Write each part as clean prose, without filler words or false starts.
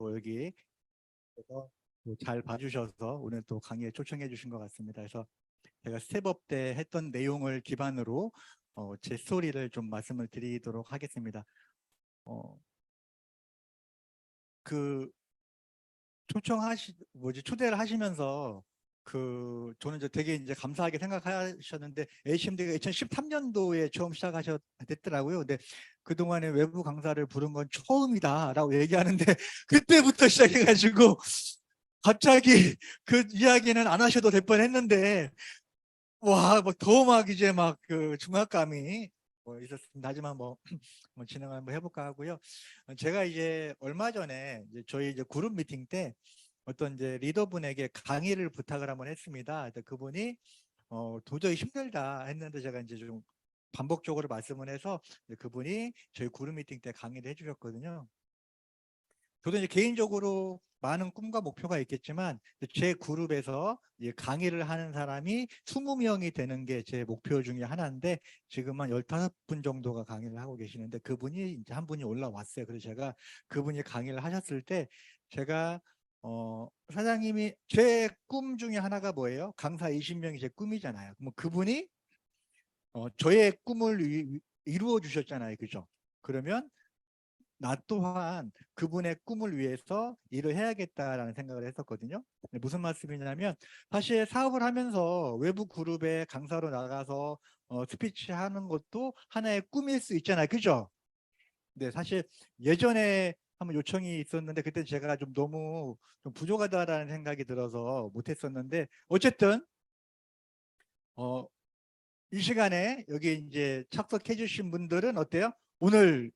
또 여기 잘 봐주셔서 오늘 또 강의에 초청해 주신 것 같습니다. 그래서 제가 스텝업 때 했던 내용을 기반으로 제 스토리를 좀 말씀을 드리도록 하겠습니다. 그 초대를 하시면서 저는 이제 되게 이제 감사하게 생각하셨는데 HMD가 2013년도에 처음 시작하셨더라고요. 근데 그동안에 외부 강사를 부른 건 처음이다라고 얘기하는데 그때부터 시작해가지고 갑자기 그 이야기는 안 하셔도 될 뻔했는데 와, 더 막 이제 막 그 중압감이 있었습니다. 하지만 진행을 한번 해볼까 하고요. 제가 이제 얼마 전에 저희 이제 그룹 미팅 때 어떤 이제 리더분에게 강의를 부탁을 한번 했습니다. 그분이 도저히 힘들다 했는데 제가 이제 좀 반복적으로 말씀을 해서 그분이 저희 그룹 미팅 때 강의를 해주셨거든요. 저도 이제 개인적으로 많은 꿈과 목표가 있겠지만 제 그룹에서 강의를 하는 사람이 20명이 되는 게 제 목표 중에 하나인데 지금 한 15분 정도가 강의를 하고 계시는데 그분이 이제 한 분이 올라왔어요. 그래서 제가 그분이 강의를 하셨을 때 제가 사장님이 제 꿈 중에 하나가 뭐예요? 강사 20명이 제 꿈이잖아요. 그럼 그분이 저의 꿈을 이루어 주셨잖아요. 그죠? 그러면 나 또한 그분의 꿈을 위해서 일을 해야겠다라는 생각을 했었거든요. 무슨 말씀이냐면 사실 사업을 하면서 외부 그룹에 강사로 나가서 스피치 하는 것도 하나의 꿈일 수 있잖아요. 그죠? 근데 사실 예전에 한번 요청이 있었는데 그때 제가 좀 너무 좀 부족하다라는 생각이 들어서 못했었는데 어쨌든 이 시간에 여기 이제 착석해 주신 분들은 어때요? 오늘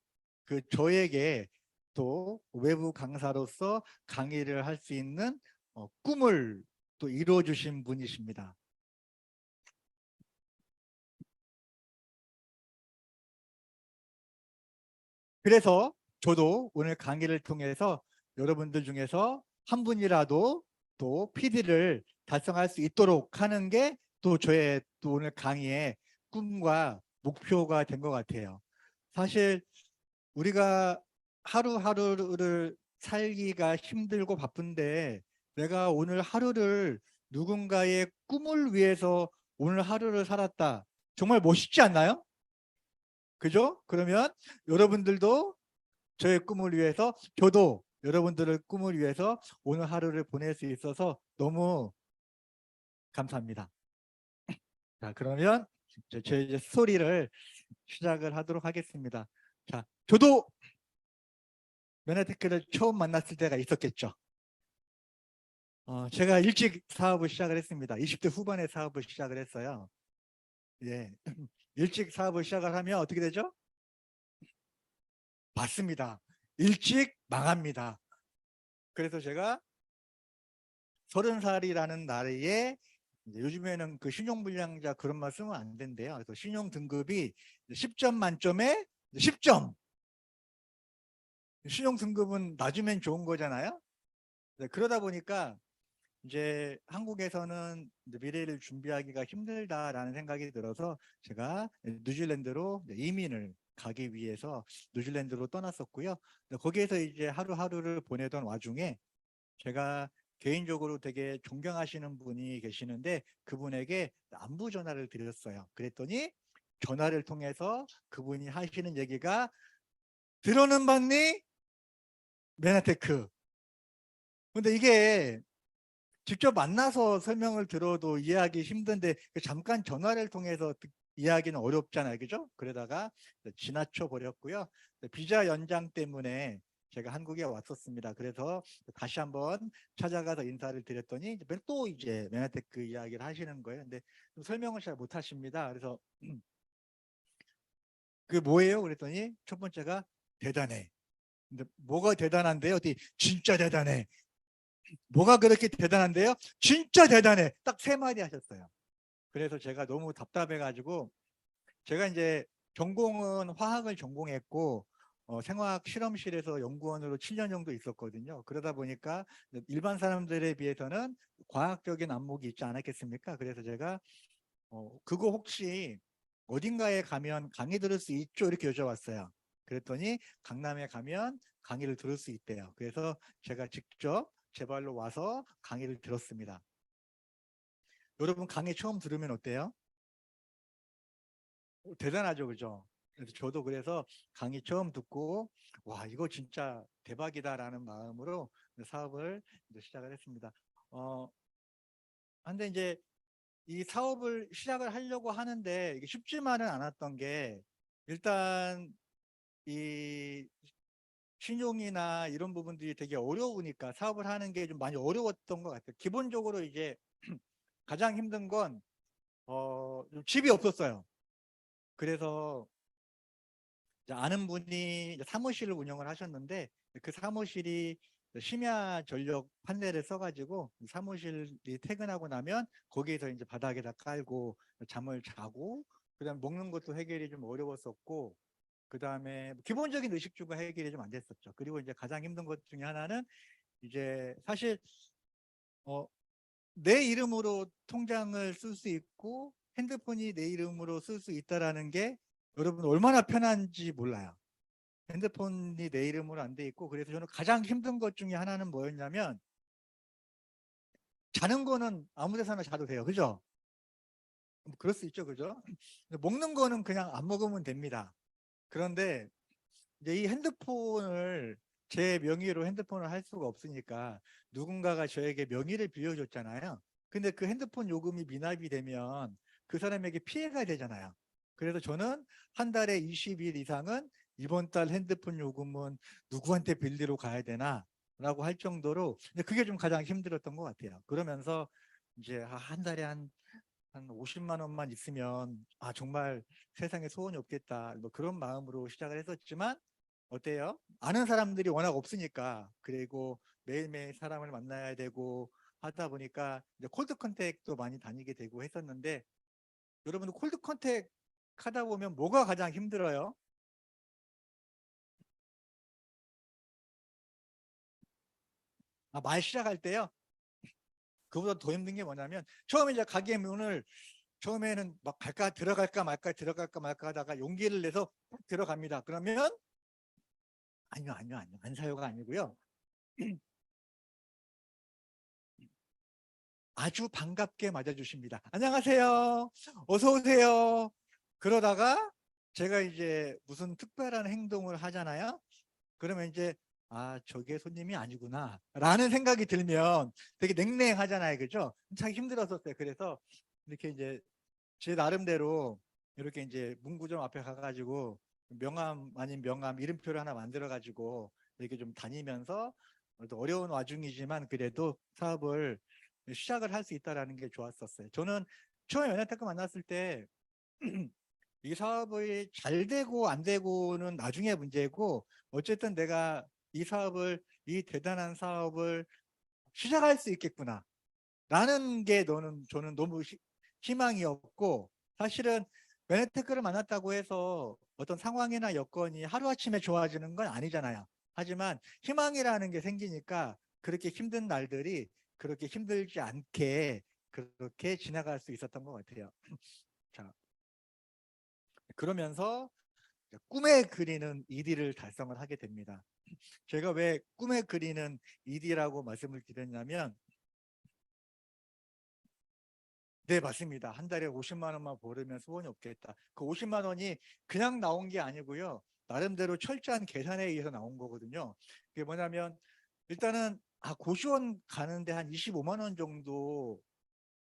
저에게 또 외부 강사로서 강의를 할 수 있는 꿈을 또 이루어 주신 분이십니다. 그래서 저도 오늘 강의를 통해서 여러분들 중에서 한 분이라도 또 PD를 달성할 수 있도록 하는 게 또 저의 또 오늘 강의의 꿈과 목표가 된 것 같아요. 사실 우리가 하루하루를 살기가 힘들고 바쁜데 내가 오늘 하루를 누군가의 꿈을 위해서 오늘 하루를 살았다. 정말 멋있지 않나요? 그죠? 그러면 여러분들도 저의 꿈을 위해서 저도 여러분들의 꿈을 위해서 오늘 하루를 보낼 수 있어서 너무 감사합니다. 자, 그러면 제 이제 스토리를 시작을 하도록 하겠습니다. 자, 저도 메나테크를 처음 만났을 때가 있었겠죠. 제가 일찍 사업을 시작을 했습니다. 20대 후반에 사업을 시작을 했어요. 예. 일찍 사업을 시작을 하면 어떻게 되죠? 맞습니다. 일찍 망합니다. 그래서 제가 30살이라는 나이에 요즘에는 그 신용불량자 그런 말 쓰면 안 된대요. 그래서 신용 등급이 10점 만점에 10점. 신용 등급은 낮으면 좋은 거잖아요. 그러다 보니까 이제 한국에서는 미래를 준비하기가 힘들다라는 생각이 들어서 제가 뉴질랜드로 이민을 가기 위해서 뉴질랜드로 떠났었고요. 거기에서 이제 하루하루를 보내던 와중에 제가 개인적으로 되게 존경하시는 분이 계시는데 그분에게 안부 전화를 드렸어요. 그랬더니 전화를 통해서 그분이 하시는 얘기가 들어는 봤니? 메나테크. 근데 이게 직접 만나서 설명을 들어도 이해하기 힘든데 잠깐 전화를 통해서 이해하기는 어렵잖아요. 그죠? 그러다가 지나쳐 버렸고요. 비자 연장 때문에 제가 한국에 왔었습니다. 그래서 다시 한번 찾아가서 인사를 드렸더니 또 이제 메나테크 이야기를 하시는 거예요. 근데 설명을 잘 못하십니다. 그래서 그게 뭐예요? 그랬더니 첫 번째가 대단해. 근데 뭐가 대단한데요? 어디 진짜 대단해. 뭐가 그렇게 대단한데요? 진짜 대단해. 딱 3마디 하셨어요. 그래서 제가 너무 답답해가지고 제가 이제 전공은 화학을 전공했고 생화학 실험실에서 연구원으로 7년 정도 있었거든요. 그러다 보니까 일반 사람들에 비해서는 과학적인 안목이 있지 않았겠습니까? 그래서 제가 그거 혹시 어딘가에 가면 강의 들을 수 있죠? 이렇게 여쭤봤어요. 그랬더니 강남에 가면 강의를 들을 수 있대요. 그래서 제가 직접 제 발로 와서 강의를 들었습니다. 여러분 강의 처음 들으면 어때요? 대단하죠, 그죠? 그래서 저도 그래서 강의 처음 듣고 와 이거 진짜 대박이다라는 마음으로 사업을 이제 시작을 했습니다. 근데 이제 이 사업을 시작을 하려고 하는데 이게 쉽지만은 않았던 게 일단 이 신용이나 이런 부분들이 되게 어려우니까 사업을 하는 게 좀 많이 어려웠던 것 같아요. 기본적으로 이제 가장 힘든 건 좀 집이 없었어요. 그래서 이제 아는 분이 이제 사무실을 운영을 하셨는데 그 사무실이 심야 전력 판넬을 써가지고 사무실이 퇴근하고 나면 거기에서 이제 바닥에다 깔고 잠을 자고 그다음 먹는 것도 해결이 좀 어려웠었고 그다음에 기본적인 의식주가 해결이 좀 안 됐었죠. 그리고 이제 가장 힘든 것 중에 하나는 이제 사실 어, 내 이름으로 통장을 쓸 수 있고 핸드폰이 내 이름으로 쓸 수 있다라는 게 여러분 얼마나 편한지 몰라요. 핸드폰이 내 이름으로 안 돼 있고 그래서 저는 가장 힘든 것 중에 하나는 뭐였냐면 자는 거는 아무 데서나 자도 돼요. 그죠? 뭐 그럴 수 있죠. 그죠? 먹는 거는 그냥 안 먹으면 됩니다. 그런데 이제 이 핸드폰을 제 명의로 핸드폰을 할 수가 없으니까 누군가가 저에게 명의를 빌려줬잖아요. 근데 그 핸드폰 요금이 미납이 되면 그 사람에게 피해가 되잖아요. 그래서 저는 한 달에 20일 이상은 이번 달 핸드폰 요금은 누구한테 빌리러 가야 되나 라고 할 정도로 근데 그게 좀 가장 힘들었던 것 같아요. 그러면서 이제 한 달에 한 50만 원만 있으면 정말 세상에 소원이 없겠다 뭐 그런 마음으로 시작을 했었지만 어때요? 아는 사람들이 워낙 없으니까 그리고 매일매일 사람을 만나야 되고 하다 보니까 이제 콜드 컨택도 많이 다니게 되고 했었는데 여러분 콜드 컨택 하다 보면 뭐가 가장 힘들어요? 말 시작할 때요? 그보다 더 힘든 게 뭐냐면 처음에 이제 가게 문을 처음에는 막 갈까 들어갈까 말까 들어갈까 말까 하다가 용기를 내서 들어갑니다. 그러면 아니요 안 사요가 아니고요. 아주 반갑게 맞아주십니다. 안녕하세요. 어서 오세요. 그러다가 제가 이제 무슨 특별한 행동을 하잖아요. 그러면 이제 저게 손님이 아니구나 라는 생각이 들면 되게 냉랭하잖아요. 그죠? 참 힘들었었어요. 그래서 이렇게 이제 제 나름대로 이렇게 이제 문구점 앞에 가가지고 명함 아닌 명함 이름표를 하나 만들어가지고 이렇게 좀 다니면서 어려운 와중이지만 그래도 사업을 시작을 할 수 있다라는 게 좋았었어요. 저는 처음에 연예테크 만났을 때 이 사업이 잘 되고 안 되고는 나중에 문제고 어쨌든 내가 이 대단한 사업을 시작할 수 있겠구나 라는 게 저는 너무 희망이었고 사실은 베네테크를 만났다고 해서 어떤 상황이나 여건이 하루아침에 좋아지는 건 아니잖아요. 하지만 희망이라는 게 생기니까 그렇게 힘든 날들이 그렇게 힘들지 않게 그렇게 지나갈 수 있었던 것 같아요. 자, 그러면서 꿈에 그리는 1위를 달성을 하게 됩니다. 제가 왜 꿈에 그리는 1위라고 말씀을 드렸냐면 네, 맞습니다. 한 달에 50만 원만 벌으면 소원이 없겠다. 그 50만 원이 그냥 나온 게 아니고요. 나름대로 철저한 계산에 의해서 나온 거거든요. 그게 뭐냐면 일단은 고시원 가는데 한 25만 원 정도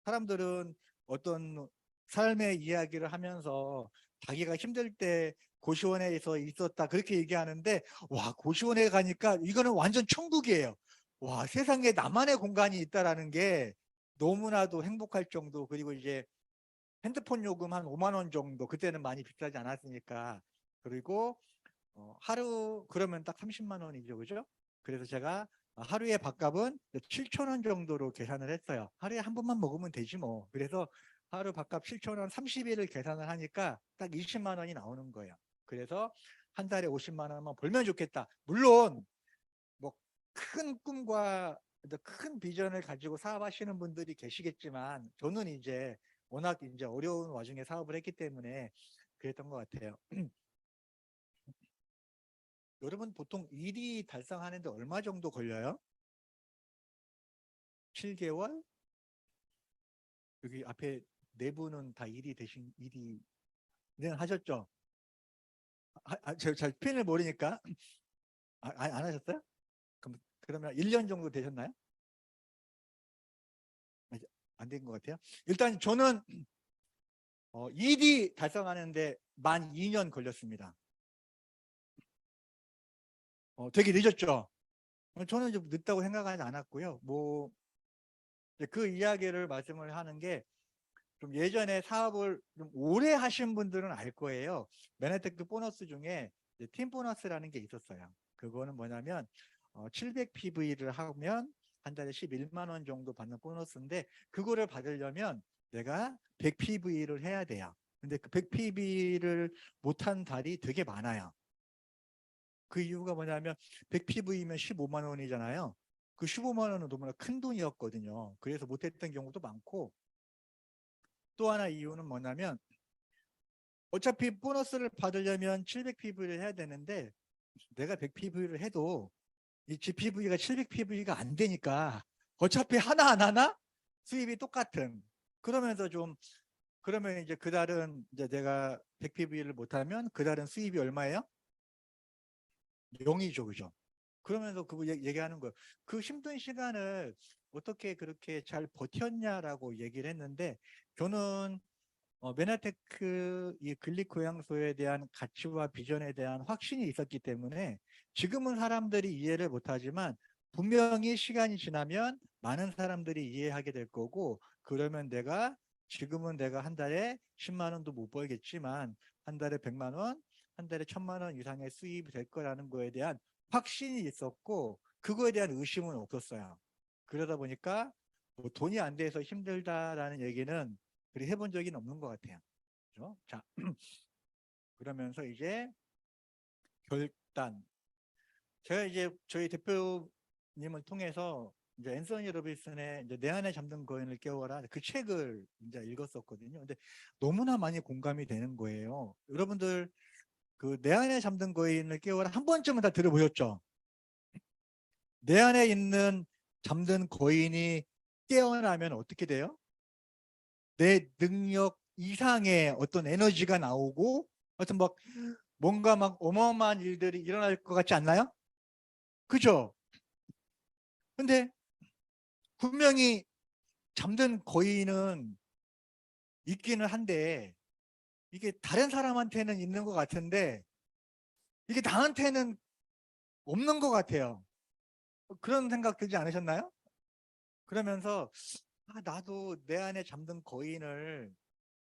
사람들은 어떤 삶의 이야기를 하면서 자기가 힘들 때 고시원에서 있었다 그렇게 얘기하는데 와 고시원에 가니까 이거는 완전 천국이에요. 와 세상에 나만의 공간이 있다라는 게 너무나도 행복할 정도 그리고 이제 핸드폰 요금 한 5만 원 정도 그때는 많이 비싸지 않았으니까 그리고 하루 그러면 딱 30만 원이죠 그죠? 그래서 제가 하루에 밥값은 7천 원 정도로 계산을 했어요. 하루에 한 번만 먹으면 되지 뭐. 그래서 하루 밥값 7천 원 30일을 계산을 하니까 딱 20만 원이 나오는 거예요. 그래서 한 달에 50만 원만 벌면 좋겠다. 물론 뭐 큰 꿈과 큰 비전을 가지고 사업하시는 분들이 계시겠지만 저는 이제 워낙 이제 어려운 와중에 사업을 했기 때문에 그랬던 것 같아요. 여러분 보통 1위 달성하는데 얼마 정도 걸려요? 7개월? 여기 앞에 네 분은 다 1위 되신 1위는 하셨죠? 잘 표현을 모르니까 안 하셨어요? 그러면 1년 정도 되셨나요? 안 된 것 같아요. 일단 저는 1위 달성하는데 만 2년 걸렸습니다. 되게 늦었죠. 저는 좀 늦다고 생각하지 않았고요. 뭐 그 이야기를 말씀을 하는 게 좀 예전에 사업을 좀 오래 하신 분들은 알 거예요. 맨하탄 보너스 중에 팀 보너스라는 게 있었어요. 그거는 뭐냐면 700PV를 하면 한 달에 11만 원 정도 받는 보너스인데 그거를 받으려면 내가 100PV를 해야 돼요. 근데 그 100PV를 못한 달이 되게 많아요. 그 이유가 뭐냐면 100PV면 15만 원이잖아요. 그 15만 원은 너무나 큰 돈이었거든요. 그래서 못했던 경우도 많고, 또 하나 이유는 뭐냐면 어차피 보너스를 받으려면 700PV를 해야 되는데 내가 100PV를 해도 이 GPV가 700PV가 안 되니까 어차피 하나 수입이 똑같은, 그러면서 좀 그러면 이제 그달은 이제 내가 100PV를 못하면 그달은 수입이 얼마예요? 0이죠, 그죠? 그러면서 그거 얘기하는 거예요. 그 힘든 시간을 어떻게 그렇게 잘 버텼냐라고 얘기를 했는데, 저는 메나테크 이 근lik교양소에 대한 가치와 비전에 대한 확신이 있었기 때문에 지금은 사람들이 이해를 못하지만 분명히 시간이 지나면 많은 사람들이 이해하게 될 거고, 그러면 지금은 내가 한 달에 10만 원도 못 벌겠지만 한 달에 100만 원, 한 달에 1000만 원 이상의 수입이 될 거라는 거에 대한 확신이 있었고, 그거에 대한 의심은 없었어요. 그러다 보니까 뭐 돈이 안 돼서 힘들다라는 얘기는 그리 해본 적이 없는 것 같아요. 그렇죠? 자, 그러면서 이제 결단. 제가 이제 저희 대표님을 통해서 이제 앤서니 로빈슨의 이제 내 안에 잠든 거인을 깨워라 그 책을 이제 읽었었거든요. 근데 너무나 많이 공감이 되는 거예요. 여러분들 그 내 안에 잠든 거인을 깨워라 한 번쯤은 다 들어보셨죠? 내 안에 있는 잠든 거인이 깨어나면 어떻게 돼요? 내 능력 이상의 어떤 에너지가 나오고 어떤 막 뭔가 막 어마어마한 일들이 일어날 것 같지 않나요? 그죠? 근데 분명히 잠든 거인은 있기는 한데 이게 다른 사람한테는 있는 것 같은데 이게 나한테는 없는 것 같아요. 그런 생각 들지 않으셨나요? 그러면서 나도 내 안에 잠든 거인을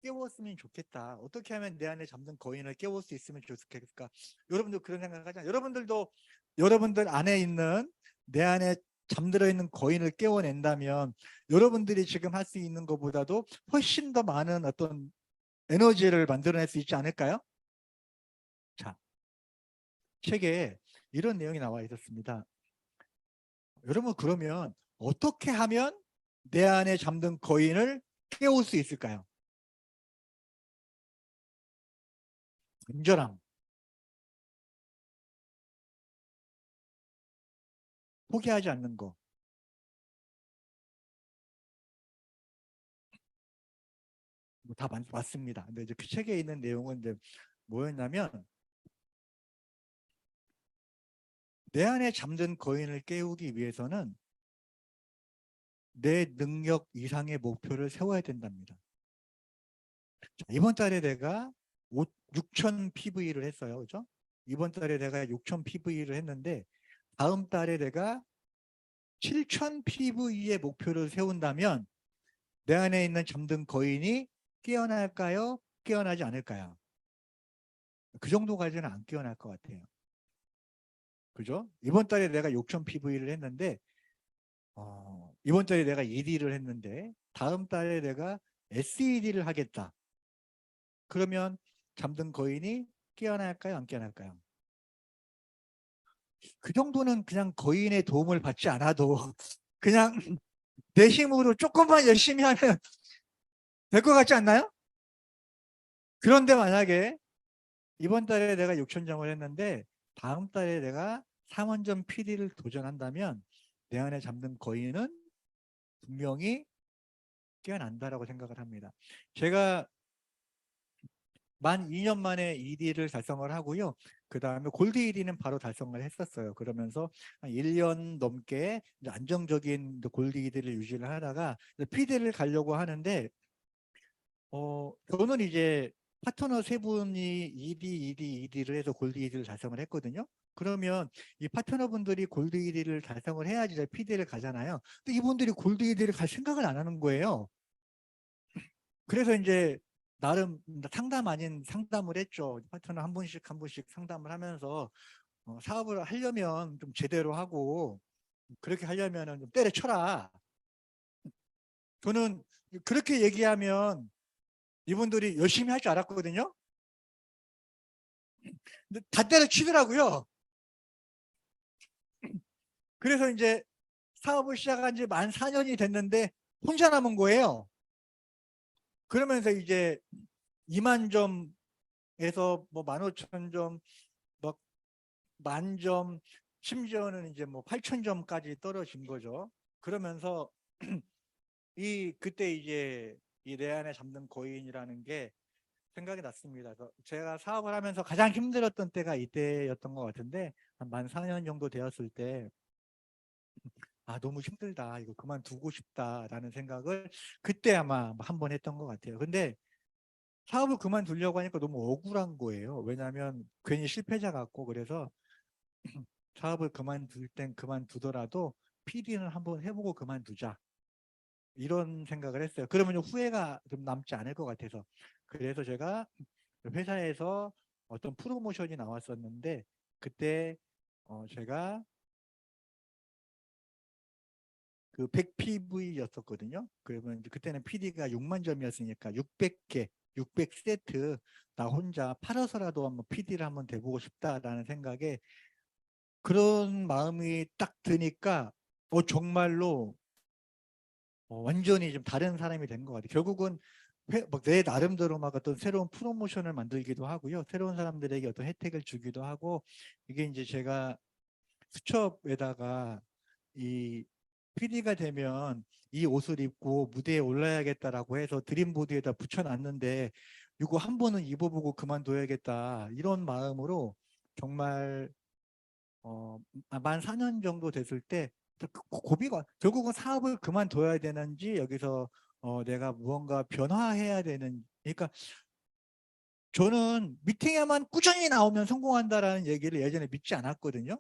깨웠으면 좋겠다. 어떻게 하면 내 안에 잠든 거인을 깨울 수 있으면 좋겠을까? 여러분들 그런 생각하잖아요. 여러분들도 여러분들 안에 있는 내 안에 잠들어 있는 거인을 깨워낸다면 여러분들이 지금 할 수 있는 것보다도 훨씬 더 많은 어떤 에너지를 만들어낼 수 있지 않을까요? 자, 책에 이런 내용이 나와 있었습니다. 여러분 그러면 어떻게 하면 내 안에 잠든 거인을 깨울 수 있을까요? 간절함, 포기하지 않는 거. 뭐다 맞습니다. 근데 이제 그 책에 있는 내용은 이제 뭐였냐면 내 안에 잠든 거인을 깨우기 위해서는 내 능력 이상의 목표를 세워야 된답니다. 자, 이번 달에 내가 6천 PV를 했어요. 그죠? 이번 달에 내가 6천 PV를 했는데 다음 달에 내가 7천 PV의 목표를 세운다면 내 안에 있는 잠든 거인이 깨어날까요? 깨어나지 않을까요? 그 정도까지는 안 깨어날 것 같아요. 그죠? 이번 달에 내가 6천 PV를 했는데 이번 달에 내가 ED를 했는데 다음 달에 내가 SED를 하겠다. 그러면 잠든 거인이 깨어날까요? 안 깨어날까요? 그 정도는 그냥 거인의 도움을 받지 않아도 그냥 내 힘으로 조금만 열심히 하면 될 것 같지 않나요? 그런데 만약에 이번 달에 내가 6천 점을 했는데 다음 달에 내가 3원전 PD를 도전한다면 내 안에 잡는 거인은 분명히 깨어난다라고 생각을 합니다. 제가 만 2년 만에 1위를 달성을 하고요. 그 다음에 골드 1위는 바로 달성을 했었어요. 그러면서 한 1년 넘게 이제 안정적인 골드 1위를 유지를 하다가 PD를 가려고 하는데 저는 이제 파트너 세 분이 1위, 1위, 1위를 해서 골드 1위를 달성을 했거든요. 그러면 이 파트너분들이 골드 1위를 달성을 해야지 PD를 가잖아요. 근데 이분들이 골드 1위를 갈 생각을 안 하는 거예요. 그래서 이제 나름 상담 아닌 상담을 했죠. 파트너 한 분씩 한 분씩 상담을 하면서 사업을 하려면 좀 제대로 하고 그렇게 하려면 좀 때려쳐라. 저는 그렇게 얘기하면 이분들이 열심히 할 줄 알았거든요. 근데 다 때려치더라고요. 그래서 이제 사업을 시작한 지 만 4년이 됐는데 혼자 남은 거예요. 그러면서 이제 2만 점에서 뭐 15,000점, 뭐 만점, 심지어는 이제 뭐 8,000점까지 떨어진 거죠. 그러면서 그때 이제 이 내 안에 잡는 거인이라는 게 생각이 났습니다. 그래서 제가 사업을 하면서 가장 힘들었던 때가 이때였던 것 같은데 한 만 4년 정도 되었을 때 너무 힘들다. 이거 그만두고 싶다라는 생각을 그때 아마 한 번 했던 것 같아요. 근데 사업을 그만두려고 하니까 너무 억울한 거예요. 왜냐하면 괜히 실패자 같고 그래서 사업을 그만둘 땐 그만두더라도 PD는 한번 해보고 그만두자. 이런 생각을 했어요. 그러면 후회가 좀 남지 않을 것 같아서. 그래서 제가 회사에서 어떤 프로모션이 나왔었는데 그때 제가 그 100PV였었거든요. 그러면 이제 그때는 PD가 6만 점이었으니까 600개, 600세트 나 혼자 팔아서라도 한번 PD를 한번 돼보고 싶다라는 생각에 그런 마음이 딱 드니까 정말로 완전히 좀 다른 사람이 된 것 같아요. 결국은 내 나름대로 막 어떤 새로운 프로모션을 만들기도 하고요. 새로운 사람들에게 어떤 혜택을 주기도 하고 이게 이제 제가 수첩에다가 이 PD가 되면 이 옷을 입고 무대에 올라야겠다라고 해서 드림보드에다 붙여놨는데 이거 한 번은 입어보고 그만둬야겠다 이런 마음으로 정말 만 4년 정도 됐을 때 고비가 결국은 사업을 그만둬야 되는지 여기서 내가 무언가 변화해야 되는 그러니까 저는 미팅에만 꾸준히 나오면 성공한다라는 얘기를 예전에 믿지 않았거든요.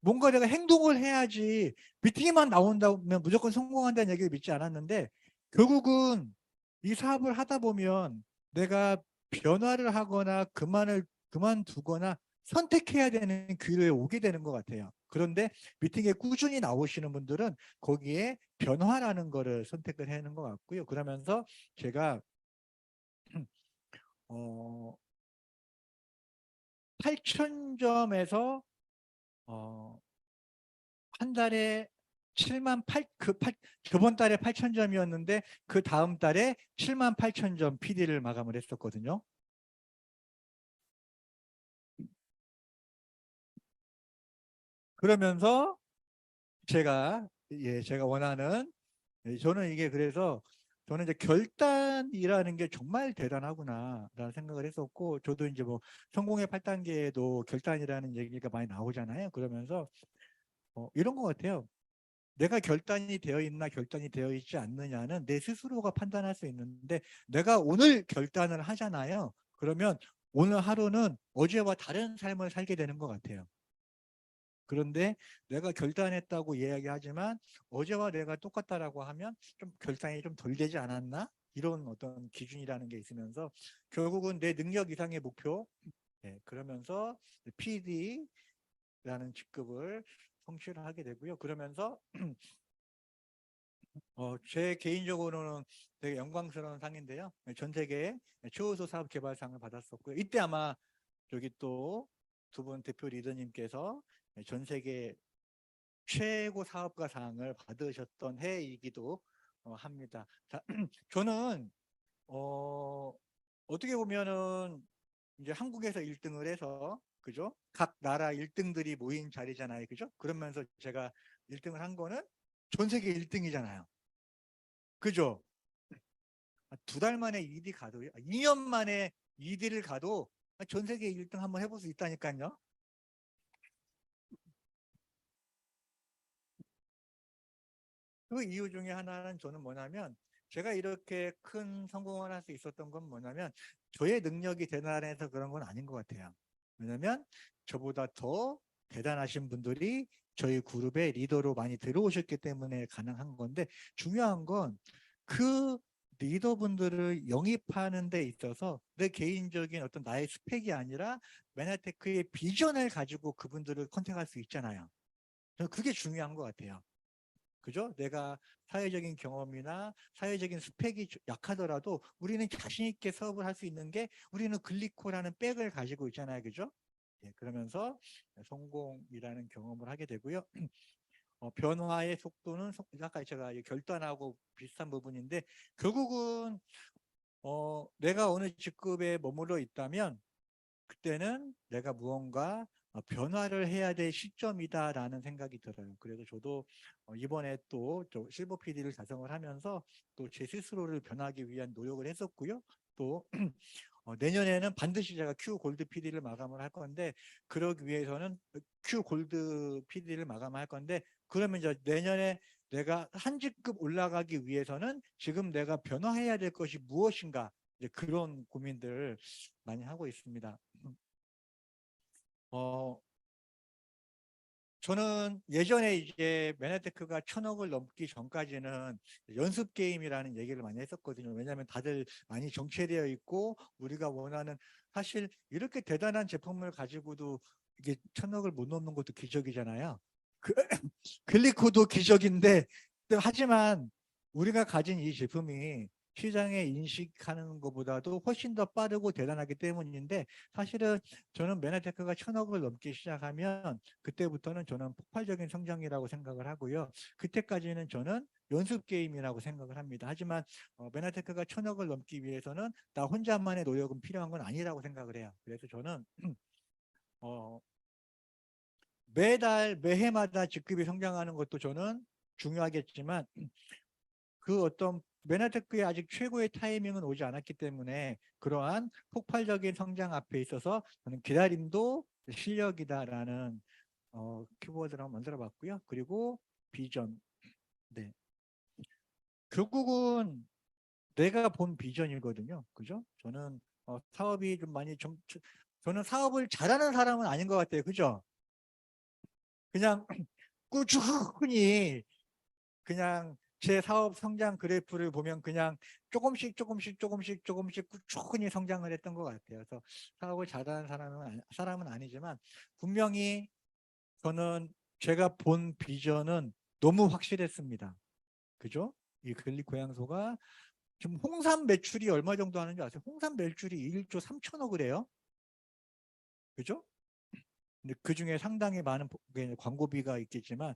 뭔가 내가 행동을 해야지 미팅에만 나온다면 무조건 성공한다는 얘기를 믿지 않았는데 결국은 이 사업을 하다 보면 내가 변화를 하거나 그만두거나 선택해야 되는 기회에 오게 되는 것 같아요. 그런데 미팅에 꾸준히 나오시는 분들은 거기에 변화라는 거를 선택을 하는 것 같고요. 그러면서 제가 어, 8,000점에서 한 달에 7만 8, 저번 달에 8,000점이었는데 그 다음 달에 7만 8,000점 PD를 마감을 했었거든요. 그러면서 제가 원하는 저는 이게 그래서 저는 이제 결단이라는 게 정말 대단하구나라는 생각을 했었고 저도 이제 뭐 성공의 8단계에도 결단이라는 얘기가 많이 나오잖아요. 그러면서 이런 것 같아요. 내가 결단이 되어 있나 결단이 되어 있지 않느냐는 내 스스로가 판단할 수 있는데 내가 오늘 결단을 하잖아요. 그러면 오늘 하루는 어제와 다른 삶을 살게 되는 것 같아요. 그런데 내가 결단했다고 이야기하지만 어제와 내가 똑같다라고 하면 좀 결단이 좀 덜 되지 않았나? 이런 어떤 기준이라는 게 있으면서 결국은 내 능력 이상의 목표 그러면서 PD라는 직급을 성취를 하게 되고요. 그러면서 제 개인적으로는 되게 영광스러운 상인데요. 전 세계 최우수 사업 개발상을 받았었고요. 이때 아마 저기 또 두 분 대표 리더님께서 전 세계 최고 사업가 상을 받으셨던 해이기도 합니다. 자, 저는 어, 어떻게 보면은 이제 한국에서 1등을 해서 그죠? 각 나라 1등들이 모인 자리잖아요. 그죠? 그러면서 제가 1등을 한 거는 전 세계 1등이잖아요. 그죠? 2달 만에 2디 가도요. 2년 만에 2디를 가도 전 세계 1등 한번 해볼 수 있다니까요. 그 이유 중에 하나는 저는 뭐냐면 제가 이렇게 큰 성공을 할 수 있었던 건 뭐냐면 저의 능력이 대단해서 그런 건 아닌 것 같아요. 왜냐면 저보다 더 대단하신 분들이 저희 그룹의 리더로 많이 들어오셨기 때문에 가능한 건데 중요한 건 그 리더분들을 영입하는 데 있어서 내 개인적인 어떤 나의 스펙이 아니라 메나테크의 비전을 가지고 그분들을 컨택할 수 있잖아요. 저는 그게 중요한 것 같아요. 그죠? 내가 사회적인 경험이나 사회적인 스펙이 약하더라도 우리는 자신 있게 사업을 할 수 있는 게 우리는 글리코라는 백을 가지고 있잖아요. 그죠? 예, 그러면서 성공이라는 경험을 하게 되고요. 변화의 속도는 아까 제가 결단하고 비슷한 부분인데 결국은 내가 어느 직급에 머물러 있다면 그때는 내가 무언가 변화를 해야 될 시점이다라는 생각이 들어요. 그래서 저도 이번에 또 실버 PD를 작성을 하면서 또 제 스스로를 변하기 위한 노력을 했었고요. 또 내년에는 반드시 제가 Q 골드 PD를 마감을 할 건데 그러기 위해서는 Q 골드 PD를 마감할 건데 그러면 이제 내년에 내가 한 직급 올라가기 위해서는 지금 내가 변화해야 될 것이 무엇인가 이제 그런 고민들을 많이 하고 있습니다. 어, 저는 예전에 이제 메나테크가 1,000억을 넘기 전까지는 연습 게임이라는 얘기를 많이 했었거든요. 왜냐하면 다들 많이 정체되어 있고 우리가 원하는 사실 이렇게 대단한 제품을 가지고도 이게 1,000억을 못 넘는 것도 기적이잖아요. 그, 글리코도 기적인데 하지만 우리가 가진 이 제품이 시장에 인식하는 것보다도 훨씬 더 빠르고 대단하기 때문인데 사실은 저는 메나테크가 1,000억을 넘기 시작하면 그때부터는 저는 폭발적인 성장이라고 생각을 하고요. 그때까지는 저는 연습 게임이라고 생각을 합니다. 하지만 메나테크가 1,000억을 넘기 위해서는 나 혼자만의 노력은 필요한 건 아니라고 생각을 해요. 그래서 저는 어, 매달 매해마다 직급이 성장하는 것도 저는 중요하겠지만 그 어떤 메나테크의 아직 최고의 타이밍은 오지 않았기 때문에 그러한 폭발적인 성장 앞에 있어서 저는 기다림도 실력이다라는 키워드를 한번 만들어 봤고요. 그리고 비전. 네. 결국은 내가 본 비전이거든요. 그죠? 저는 사업이 좀 많이 저는 사업을 잘하는 사람은 아닌 것 같아요. 그죠? 그냥 꾸준히 그냥 제 사업 성장 그래프를 보면 그냥 조금씩 꾸준히 성장을 했던 것 같아요. 그래서 사업을 잘하는 사람은 아니지만 분명히 저는 제가 본 비전은 너무 확실했습니다. 그죠? 이 글리코 향소가 지금 홍삼 매출이 얼마 정도 하는지 아세요? 홍삼 매출이 1조 3천억을 해요. 그죠? 근데 그중에 상당히 많은 광고비가 있겠지만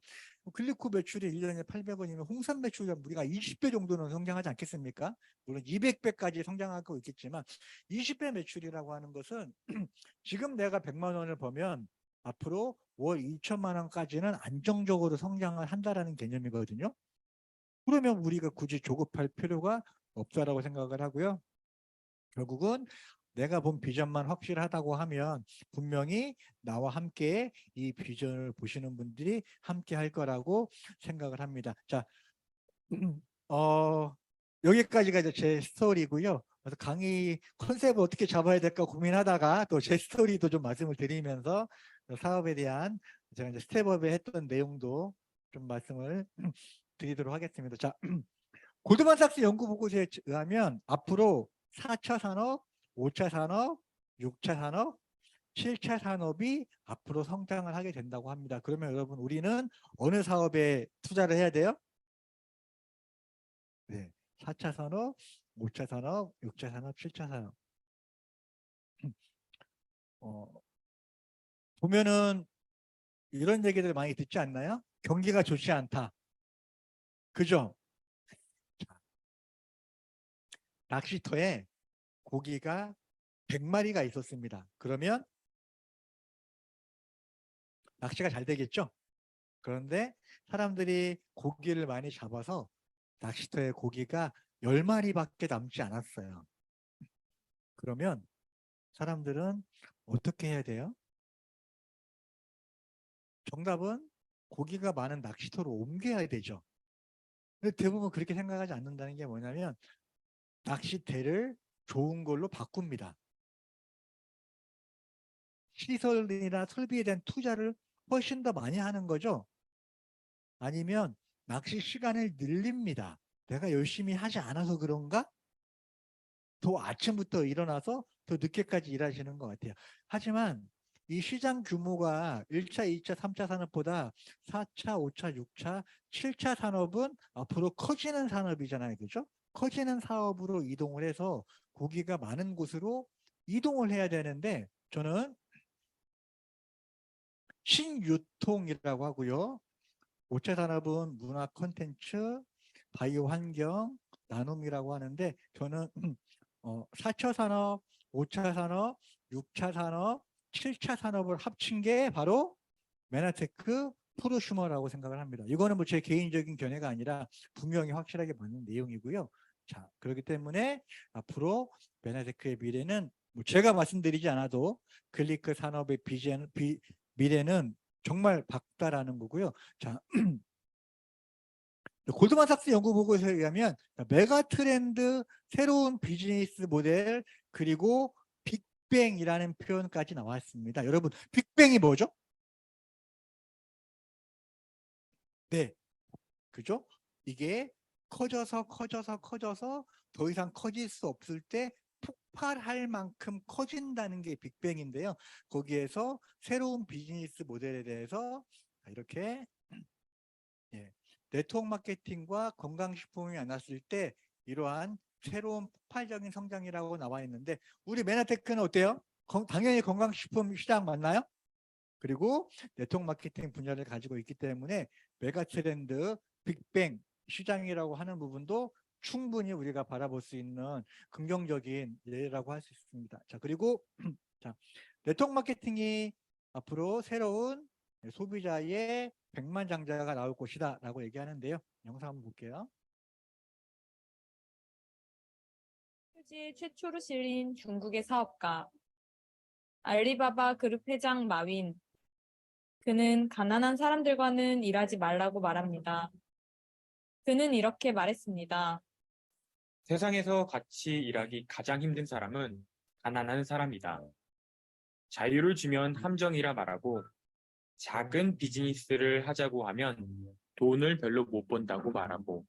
클리코 매출이 1년에 800원이면 홍삼 매출이 우리가 20배 정도는 성장하지 않겠습니까? 물론 200배까지 성장하고 있겠지만 20배 매출이라고 하는 것은 지금 내가 100만 원을 벌면 앞으로 월 2천만 원까지는 안정적으로 성장을 한다라는 개념이거든요. 그러면 우리가 굳이 조급할 필요가 없다라고 생각을 하고요. 결국은 내가 본 비전만 확실하다고 하면 분명히 나와 함께 이 비전을 보시는 분들이 함께 할 거라고 생각을 합니다. 자, 어, 여기까지가 이제 제 스토리고요. 그래서 강의 컨셉을 어떻게 잡아야 될까 고민하다가 또 제 스토리도 좀 말씀을 드리면서 사업에 대한 제가 이제 스텝업에 했던 내용도 좀 말씀을 드리도록 하겠습니다. 자, 골드만삭스 연구보고서에 의하면 앞으로 4차 산업, 5차 산업, 6차 산업, 7차 산업이 앞으로 성장을 하게 된다고 합니다. 그러면 여러분 우리는 어느 사업에 투자를 해야 돼요? 네. 4차 산업, 5차 산업, 6차 산업, 7차 산업. 어, 보면은 이런 얘기들 많이 듣지 않나요? 경기가 좋지 않다. 그죠? 낚시터에 고기가 100마리가 있었습니다. 그러면 낚시가 잘 되겠죠. 그런데 사람들이 고기를 많이 잡아서 낚시터에 고기가 10마리밖에 남지 않았어요. 그러면 사람들은 어떻게 해야 돼요? 정답은 고기가 많은 낚시터로 옮겨야 되죠. 근데 대부분 그렇게 생각하지 않는다는 게 뭐냐면 낚시대를 좋은 걸로 바꿉니다. 시설이나 설비에 대한 투자를 훨씬 더 많이 하는 거죠. 아니면 낚시 시간을 늘립니다. 내가 열심히 하지 않아서 그런가? 더 아침부터 일어나서 더 늦게까지 일하시는 것 같아요. 하지만 이 시장 규모가 1차, 2차, 3차 산업보다 4차, 5차, 6차, 7차 산업은 앞으로 커지는 산업이잖아요. 그죠? 커지는 사업으로 이동을 해서 고기가 많은 곳으로 이동을 해야 되는데 저는 신유통이라고 하고요. 5차 산업은 문화 콘텐츠, 바이오 환경, 나눔이라고 하는데 저는 4차 산업, 5차 산업, 6차 산업, 7차 산업을 합친 게 바로 메나테크 프로슈머라고 생각을 합니다. 이거는 뭐 제 개인적인 견해가 아니라 분명히 확실하게 맞는 내용이고요. 자, 그렇기 때문에 앞으로 메나테크의 미래는 뭐 제가 말씀드리지 않아도 글리크 산업의 미래는 정말 밝다라는 거고요. 자, 골드만삭스 연구 보고서에 의하면 메가 트렌드, 새로운 비즈니스 모델, 그리고 빅뱅이라는 표현까지 나왔습니다. 여러분, 빅뱅이 뭐죠? 네, 그죠? 이게 커져서 더 이상 커질 수 없을 때 폭발할 만큼 커진다는 게 빅뱅인데요. 거기에서 새로운 비즈니스 모델에 대해서 이렇게 예, 네트워크 마케팅과 건강식품이 만났을 때 이러한 새로운 폭발적인 성장이라고 나와 있는데 우리 메나테크는 어때요? 당연히 건강식품 시장 맞나요? 그리고 네트워크 마케팅 분야를 가지고 있기 때문에 메가 트렌드, 빅뱅 시장이라고 하는 부분도 충분히 우리가 바라볼 수 있는 긍정적인 예라고 할 수 있습니다. 자, 그리고 자, 네트워크 마케팅이 앞으로 새로운 소비자의 백만장자가 나올 것이다 라고 얘기하는데요. 영상 한번 볼게요. 휴지 최초로 실린 중국의 사업가 알리바바 그룹 회장 마윈. 그는 가난한 사람들과는 일하지 말라고 말합니다. 그는 이렇게 말했습니다. 세상에서 같이 일하기 가장 힘든 사람은 가난한 사람이다. 자유를 주면 함정이라 말하고 작은 비즈니스를 하자고 하면 돈을 별로 못 번다고 말하고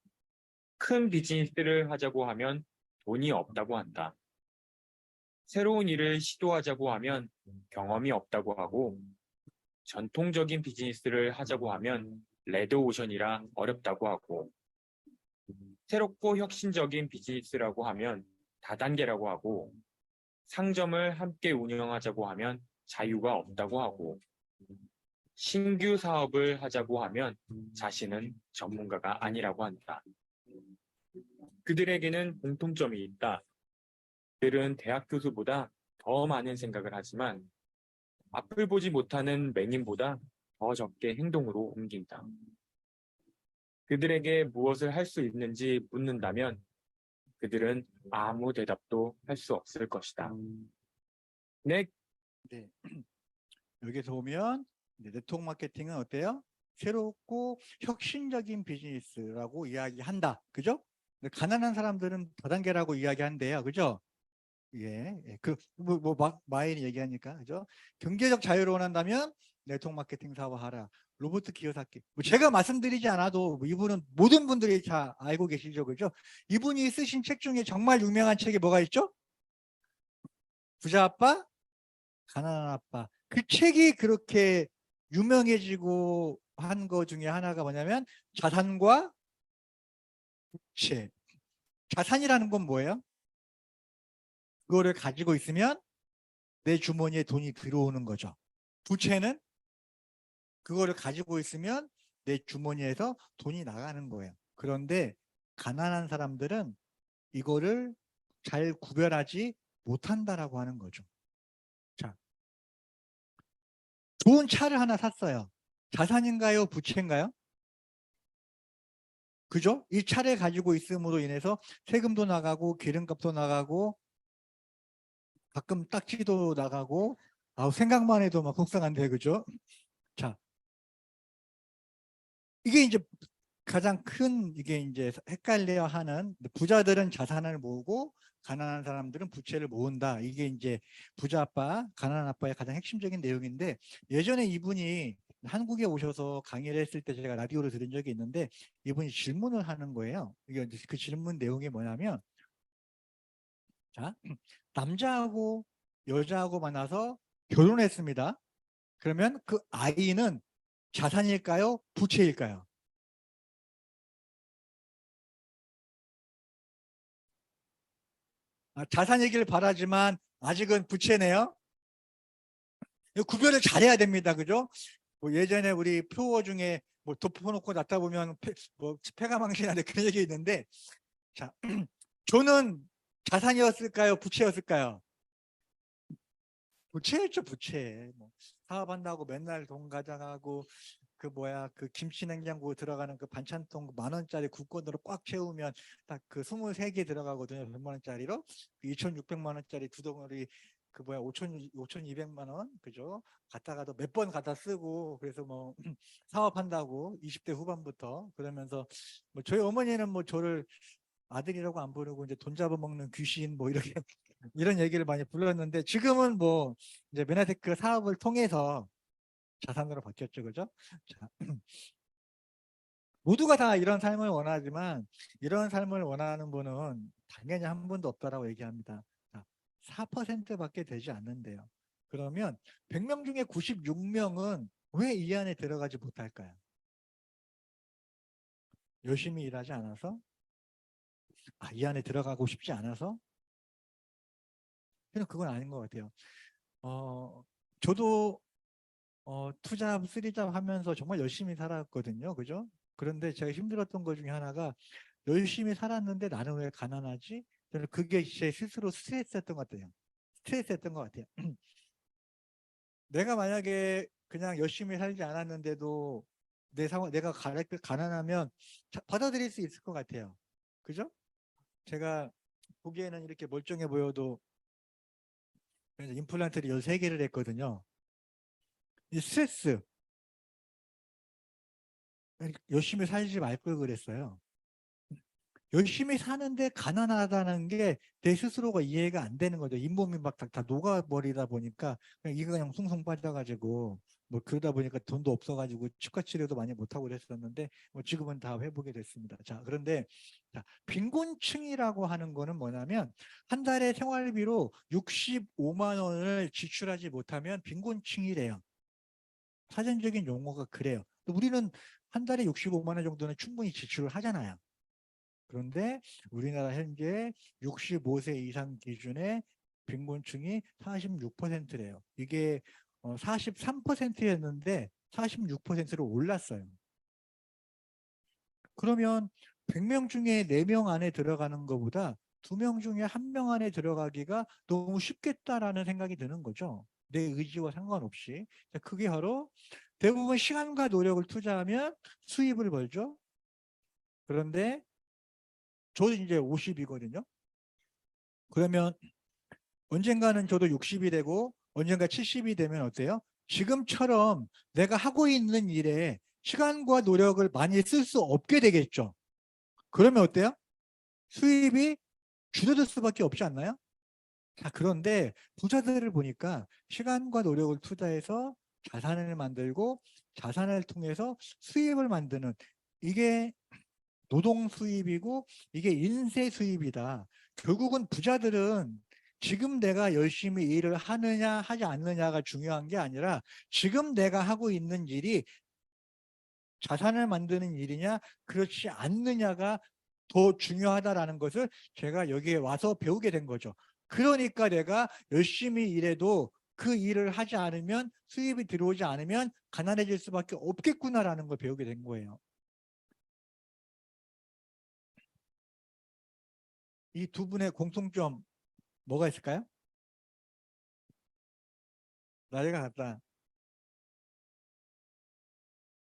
큰 비즈니스를 하자고 하면 돈이 없다고 한다. 새로운 일을 시도하자고 하면 경험이 없다고 하고 전통적인 비즈니스를 하자고 하면 레드오션이라 어렵다고 하고 새롭고 혁신적인 비즈니스라고 하면 다단계라고 하고 상점을 함께 운영하자고 하면 자유가 없다고 하고 신규 사업을 하자고 하면 자신은 전문가가 아니라고 한다. 그들에게는 공통점이 있다. 그들은 대학 교수보다 더 많은 생각을 하지만 앞을 보지 못하는 맹인보다 더 적게 행동으로 옮긴다. 그들에게 무엇을 할 수 있는지 묻는다면 그들은 아무 대답도 할 수 없을 것이다. 네. 네. 여기서 보면 네트워크 마케팅은 어때요? 새롭고 혁신적인 비즈니스라고 이야기한다. 그죠? 가난한 사람들은 다단계라고 이야기한대요. 그죠? 예, 예. 마인이 얘기하니까, 그죠? 경제적 자유를 원한다면 네트워크 마케팅 사업하라. 로버트 키요사키. 뭐 제가 말씀드리지 않아도 이분은 모든 분들이 다 알고 계시죠, 그죠? 이분이 쓰신 책 중에 정말 유명한 책이 뭐가 있죠? 부자 아빠, 가난한 아빠. 그 책이 그렇게 유명해지고 한 거 중에 하나가 뭐냐면 자산과 부채. 자산이라는 건 뭐예요? 그거를 가지고 있으면 내 주머니에 돈이 들어오는 거죠. 부채는 그거를 가지고 있으면 내 주머니에서 돈이 나가는 거예요. 그런데 가난한 사람들은 이거를 잘 구별하지 못한다라고 하는 거죠. 자, 좋은 차를 하나 샀어요. 자산인가요? 부채인가요? 그죠? 이 차를 가지고 있음으로 인해서 세금도 나가고 기름값도 나가고 가끔 딱지도 나가고 생각만 해도 막 속상한데 그죠? 자, 이게 이제 가장 큰 이게 이제 헷갈려 하는 부자들은 자산을 모으고 가난한 사람들은 부채를 모은다. 이게 이제 부자 아빠, 가난한 아빠의 가장 핵심적인 내용인데 예전에 이분이 한국에 오셔서 강의를 했을 때 제가 라디오를 들은 적이 있는데 이분이 질문을 하는 거예요. 이게 이제 그 질문 내용이 뭐냐면 자, 남자하고 여자하고 만나서 결혼했습니다. 그러면 그 아이는 자산일까요? 부채일까요? 자산이길 바라지만 아직은 부채네요. 이거 구별을 잘해야 됩니다. 그죠? 뭐 예전에 우리 표어 중에 뭐 덮어놓고 놨다 보면 폐가 망신하는 그런 얘기 있는데 자, 조는 자산이었을까요? 부채였을까요? 부채였죠, 부채. 뭐 사업한다고 맨날 돈 가져가고 그 뭐야 그 김치 냉장고 들어가는 그 반찬통 10,000원짜리 국건으로 꽉 채우면 딱 그 23개 들어가거든요. 100만 원짜리로 2,600만 원짜리 두 덩어리 그 뭐야 5,200만 원 그죠? 갖다가도 몇 번 갖다 쓰고 그래서 뭐 사업한다고 20대 후반부터 그러면서 뭐 저희 어머니는 뭐 저를 아들이라고 안 부르고 이제 돈 잡아먹는 귀신 뭐 이렇게 이런 얘기를 많이 불렀는데 지금은 뭐 이제 메나테크 사업을 통해서 자산으로 바뀌었죠, 그죠? 자, 모두가 다 이런 삶을 원하지만 이런 삶을 원하는 분은 당연히 한 분도 없다라고 얘기합니다. 자, 4%밖에 되지 않는데요. 그러면 100명 중에 96명은 왜 이 안에 들어가지 못할까요? 열심히 일하지 않아서? 이 안에 들어가고 싶지 않아서? 저는 그건 아닌 것 같아요. 저도 투잡, 쓰리잡 하면서 정말 열심히 살았거든요. 그죠? 그런데 제가 힘들었던 것 중에 하나가 열심히 살았는데 나는 왜 가난하지? 저는 그게 제 스스로 스트레스였던 것 같아요. 스트레스였던 것 같아요. 내가 만약에 그냥 열심히 살지 않았는데도 내 상황, 내가 가난하면 받아들일 수 있을 것 같아요. 그죠? 제가 보기에는 이렇게 멀쩡해 보여도 임플란트를 13개를 했거든요. 이 스트레스, 열심히 살지 말 걸 그랬어요. 열심히 사는데 가난하다는 게 내 스스로가 이해가 안 되는 거죠. 잇몸이 막 다 녹아버리다 보니까 그냥 이거 그냥 숭숭 빠져가지고 뭐 그러다 보니까 돈도 없어가지고 치과 치료도 많이 못하고 그랬었는데 뭐 지금은 다 회복이 됐습니다. 자, 그런데 자, 빈곤층이라고 하는 거는 뭐냐면 한 달에 생활비로 65만 원을 지출하지 못하면 빈곤층이래요. 사전적인 용어가 그래요. 우리는 한 달에 65만 원 정도는 충분히 지출을 하잖아요. 그런데 우리나라 현재 65세 이상 기준의 빈곤층이 46%래요. 이게 43%였는데 46%로 올랐어요. 그러면 100명 중에 4명 안에 들어가는 것보다 2명 중에 1명 안에 들어가기가 너무 쉽겠다라는 생각이 드는 거죠. 내 의지와 상관없이. 그게 바로 대부분 시간과 노력을 투자하면 수입을 벌죠. 그런데 저도 이제 50이거든요. 그러면 언젠가는 저도 60이 되고 언젠가 70이 되면 어때요? 지금처럼 내가 하고 있는 일에 시간과 노력을 많이 쓸 수 없게 되겠죠. 그러면 어때요? 수입이 줄어들 수밖에 없지 않나요? 자, 그런데 부자들을 보니까 시간과 노력을 투자해서 자산을 만들고 자산을 통해서 수입을 만드는 이게 노동 수입이고 이게 인세 수입이다. 결국은 부자들은 지금 내가 열심히 일을 하느냐 하지 않느냐가 중요한 게 아니라 지금 내가 하고 있는 일이 자산을 만드는 일이냐 그렇지 않느냐가 더 중요하다라는 것을 제가 여기에 와서 배우게 된 거죠. 그러니까 내가 열심히 일해도 그 일을 하지 않으면 수입이 들어오지 않으면 가난해질 수밖에 없겠구나라는 걸 배우게 된 거예요. 이 두 분의 공통점 뭐가 있을까요? 나이가 같다.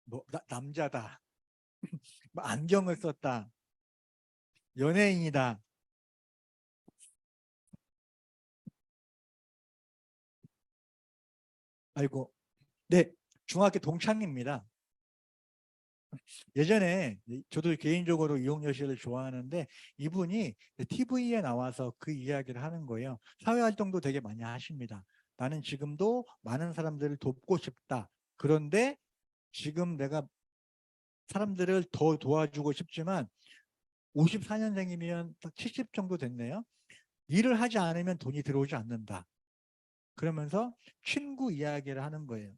뭐 남자다, 뭐 안경을 썼다, 연예인이다. 아이고, 네, 중학교 동창입니다. 예전에 저도 개인적으로 이용여 씨를 좋아하는데 이분이 TV에 나와서 그 이야기를 하는 거예요. 사회활동도 되게 많이 하십니다. 나는 지금도 많은 사람들을 돕고 싶다. 그런데 지금 내가 사람들을 더 도와주고 싶지만 54년생이면 딱 70 정도 됐네요. 일을 하지 않으면 돈이 들어오지 않는다. 그러면서 친구 이야기를 하는 거예요.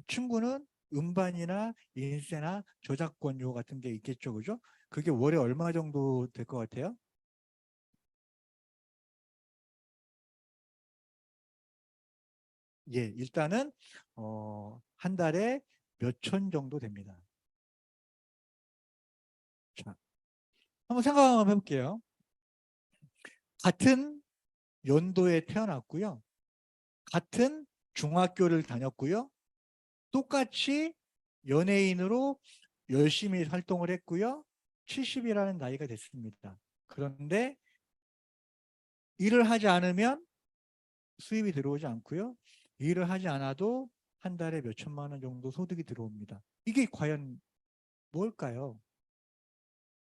친구는 음반이나 인세나 저작권료 같은 게 있겠죠, 그죠? 그게 월에 얼마 정도 될 것 같아요? 예, 일단은 한 달에 몇 천 정도 됩니다. 자, 한번 생각 한번 해볼게요. 같은 연도에 태어났고요. 같은 중학교를 다녔고요. 똑같이 연예인으로 열심히 활동을 했고요. 70이라는 나이가 됐습니다. 그런데 일을 하지 않으면 수입이 들어오지 않고요. 일을 하지 않아도 한 달에 몇 천만 원 정도 소득이 들어옵니다. 이게 과연 뭘까요?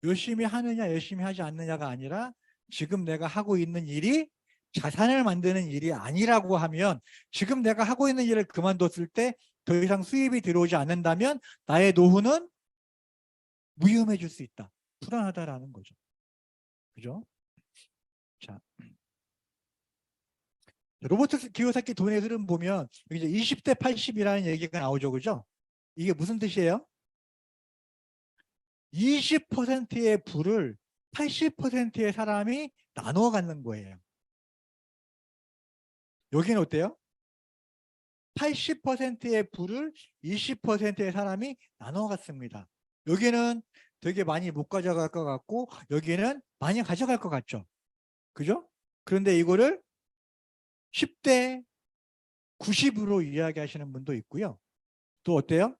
열심히 하느냐 열심히 하지 않느냐가 아니라 지금 내가 하고 있는 일이 자산을 만드는 일이 아니라고 하면 지금 내가 하고 있는 일을 그만뒀을 때 더 이상 수입이 들어오지 않는다면 나의 노후는 위험해질 수 있다. 불안하다라는 거죠. 그죠? 자, 로버트 기요사키 돈의 흐름 보면 여기 이제 20대 80이라는 얘기가 나오죠. 그죠? 이게 무슨 뜻이에요? 20%의 부를 80%의 사람이 나누어 갖는 거예요. 여기는 어때요? 80%의 부를 20%의 사람이 나눠 갔습니다. 여기는 되게 많이 못 가져갈 것 같고 여기는 많이 가져갈 것 같죠. 그죠? 그런데 이거를 10대 90으로 이야기하시는 분도 있고요. 또 어때요?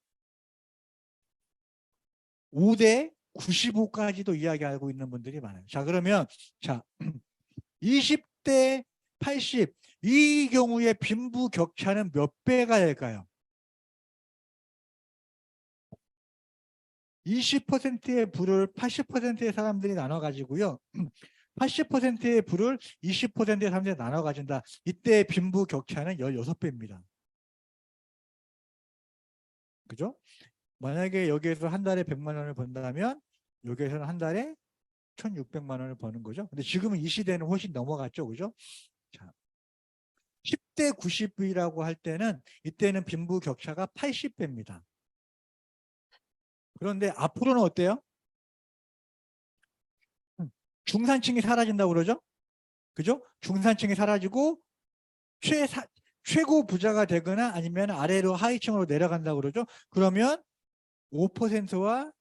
5대 95까지도 이야기하고 있는 분들이 많아요. 자, 그러면 자 20대 80, 이 경우에 빈부격차는 몇 배가 될까요? 20%의 부를 80%의 사람들이 나눠 가지고요. 80%의 부를 20%의 사람들이 나눠 가진다. 이때 빈부격차는 16배입니다. 그죠? 만약에 여기에서 한 달에 100만 원을 번다면 여기에서는 한 달에 1,600만 원을 버는 거죠. 근데 지금은 이 시대는 훨씬 넘어갔죠. 그죠? 자, 10대 90이라고 할 때는 이때는 빈부격차가 80배입니다. 그런데 앞으로는 어때요? 중산층이 사라진다고 그러죠? 그죠? 중산층이 사라지고 최고 부자가 되거나 아니면 아래로 하위층으로 내려간다고 그러죠? 그러면 5%와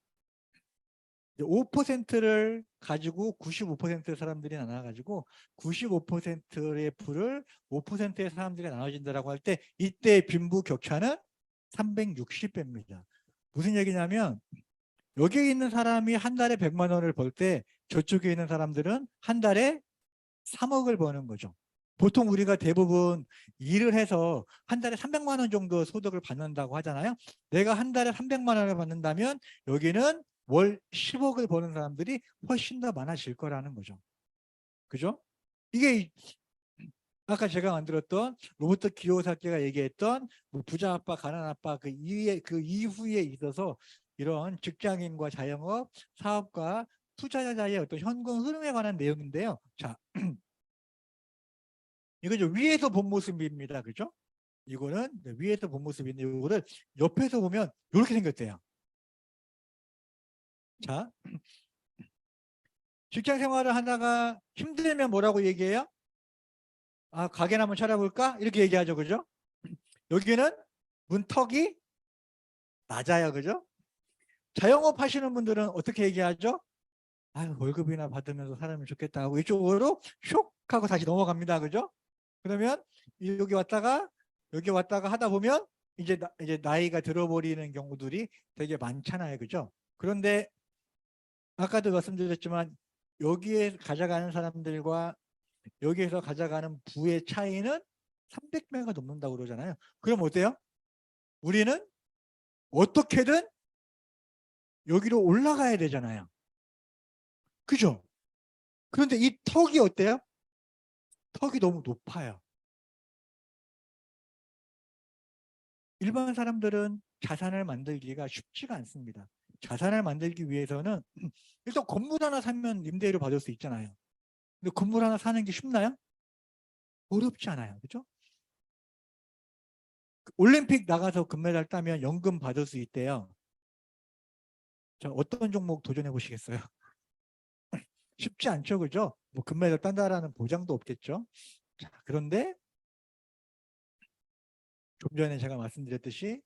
5%를 가지고 95%의 사람들이 나눠가지고 95%의 부를 5%의 사람들이 나눠진다라고 할 때 이때 빈부격차는 360배입니다. 무슨 얘기냐면 여기에 있는 사람이 한 달에 100만 원을 벌 때 저쪽에 있는 사람들은 한 달에 3억을 버는 거죠. 보통 우리가 대부분 일을 해서 한 달에 300만 원 정도 소득을 받는다고 하잖아요. 내가 한 달에 300만 원을 받는다면 여기는 월 10억을 버는 사람들이 훨씬 더 많아질 거라는 거죠. 그죠? 이게 아까 제가 만들었던 로버트 기요사키가 얘기했던 뭐 부자 아빠, 가난 아빠 그 이후에 있어서 이런 직장인과 자영업, 사업가, 투자자의 어떤 현금 흐름에 관한 내용인데요. 자, 이거 위에서 본 모습입니다. 그죠? 이거는 위에서 본 모습인데 이거를 옆에서 보면 이렇게 생겼대요. 자, 직장 생활을 하다가 힘들면 뭐라고 얘기해요? 아, 가게나 한번 찾아볼까? 이렇게 얘기하죠. 그죠? 여기는 문턱이 낮아요. 그죠? 자영업 하시는 분들은 어떻게 얘기하죠? 아유, 월급이나 받으면서 살면 좋겠다 하고 이쪽으로 슉 하고 다시 넘어갑니다. 그죠? 그러면 여기 왔다가 하다 보면 이제 나이가 들어버리는 경우들이 되게 많잖아요. 그죠? 그런데 아까도 말씀드렸지만 여기에 가져가는 사람들과 여기에서 가져가는 부의 차이는 300배가 넘는다고 그러잖아요. 그럼 어때요? 우리는 어떻게든 여기로 올라가야 되잖아요. 그죠? 그런데 이 턱이 어때요? 턱이 너무 높아요. 일반 사람들은 자산을 만들기가 쉽지가 않습니다. 자산을 만들기 위해서는 일단 건물 하나 사면 임대료 받을 수 있잖아요. 근데 건물 하나 사는 게 쉽나요? 어렵지 않아요. 그죠? 올림픽 나가서 금메달 따면 연금 받을 수 있대요. 자, 어떤 종목 도전해 보시겠어요? 쉽지 않죠. 그죠? 뭐 금메달 딴다라는 보장도 없겠죠. 자, 그런데 좀 전에 제가 말씀드렸듯이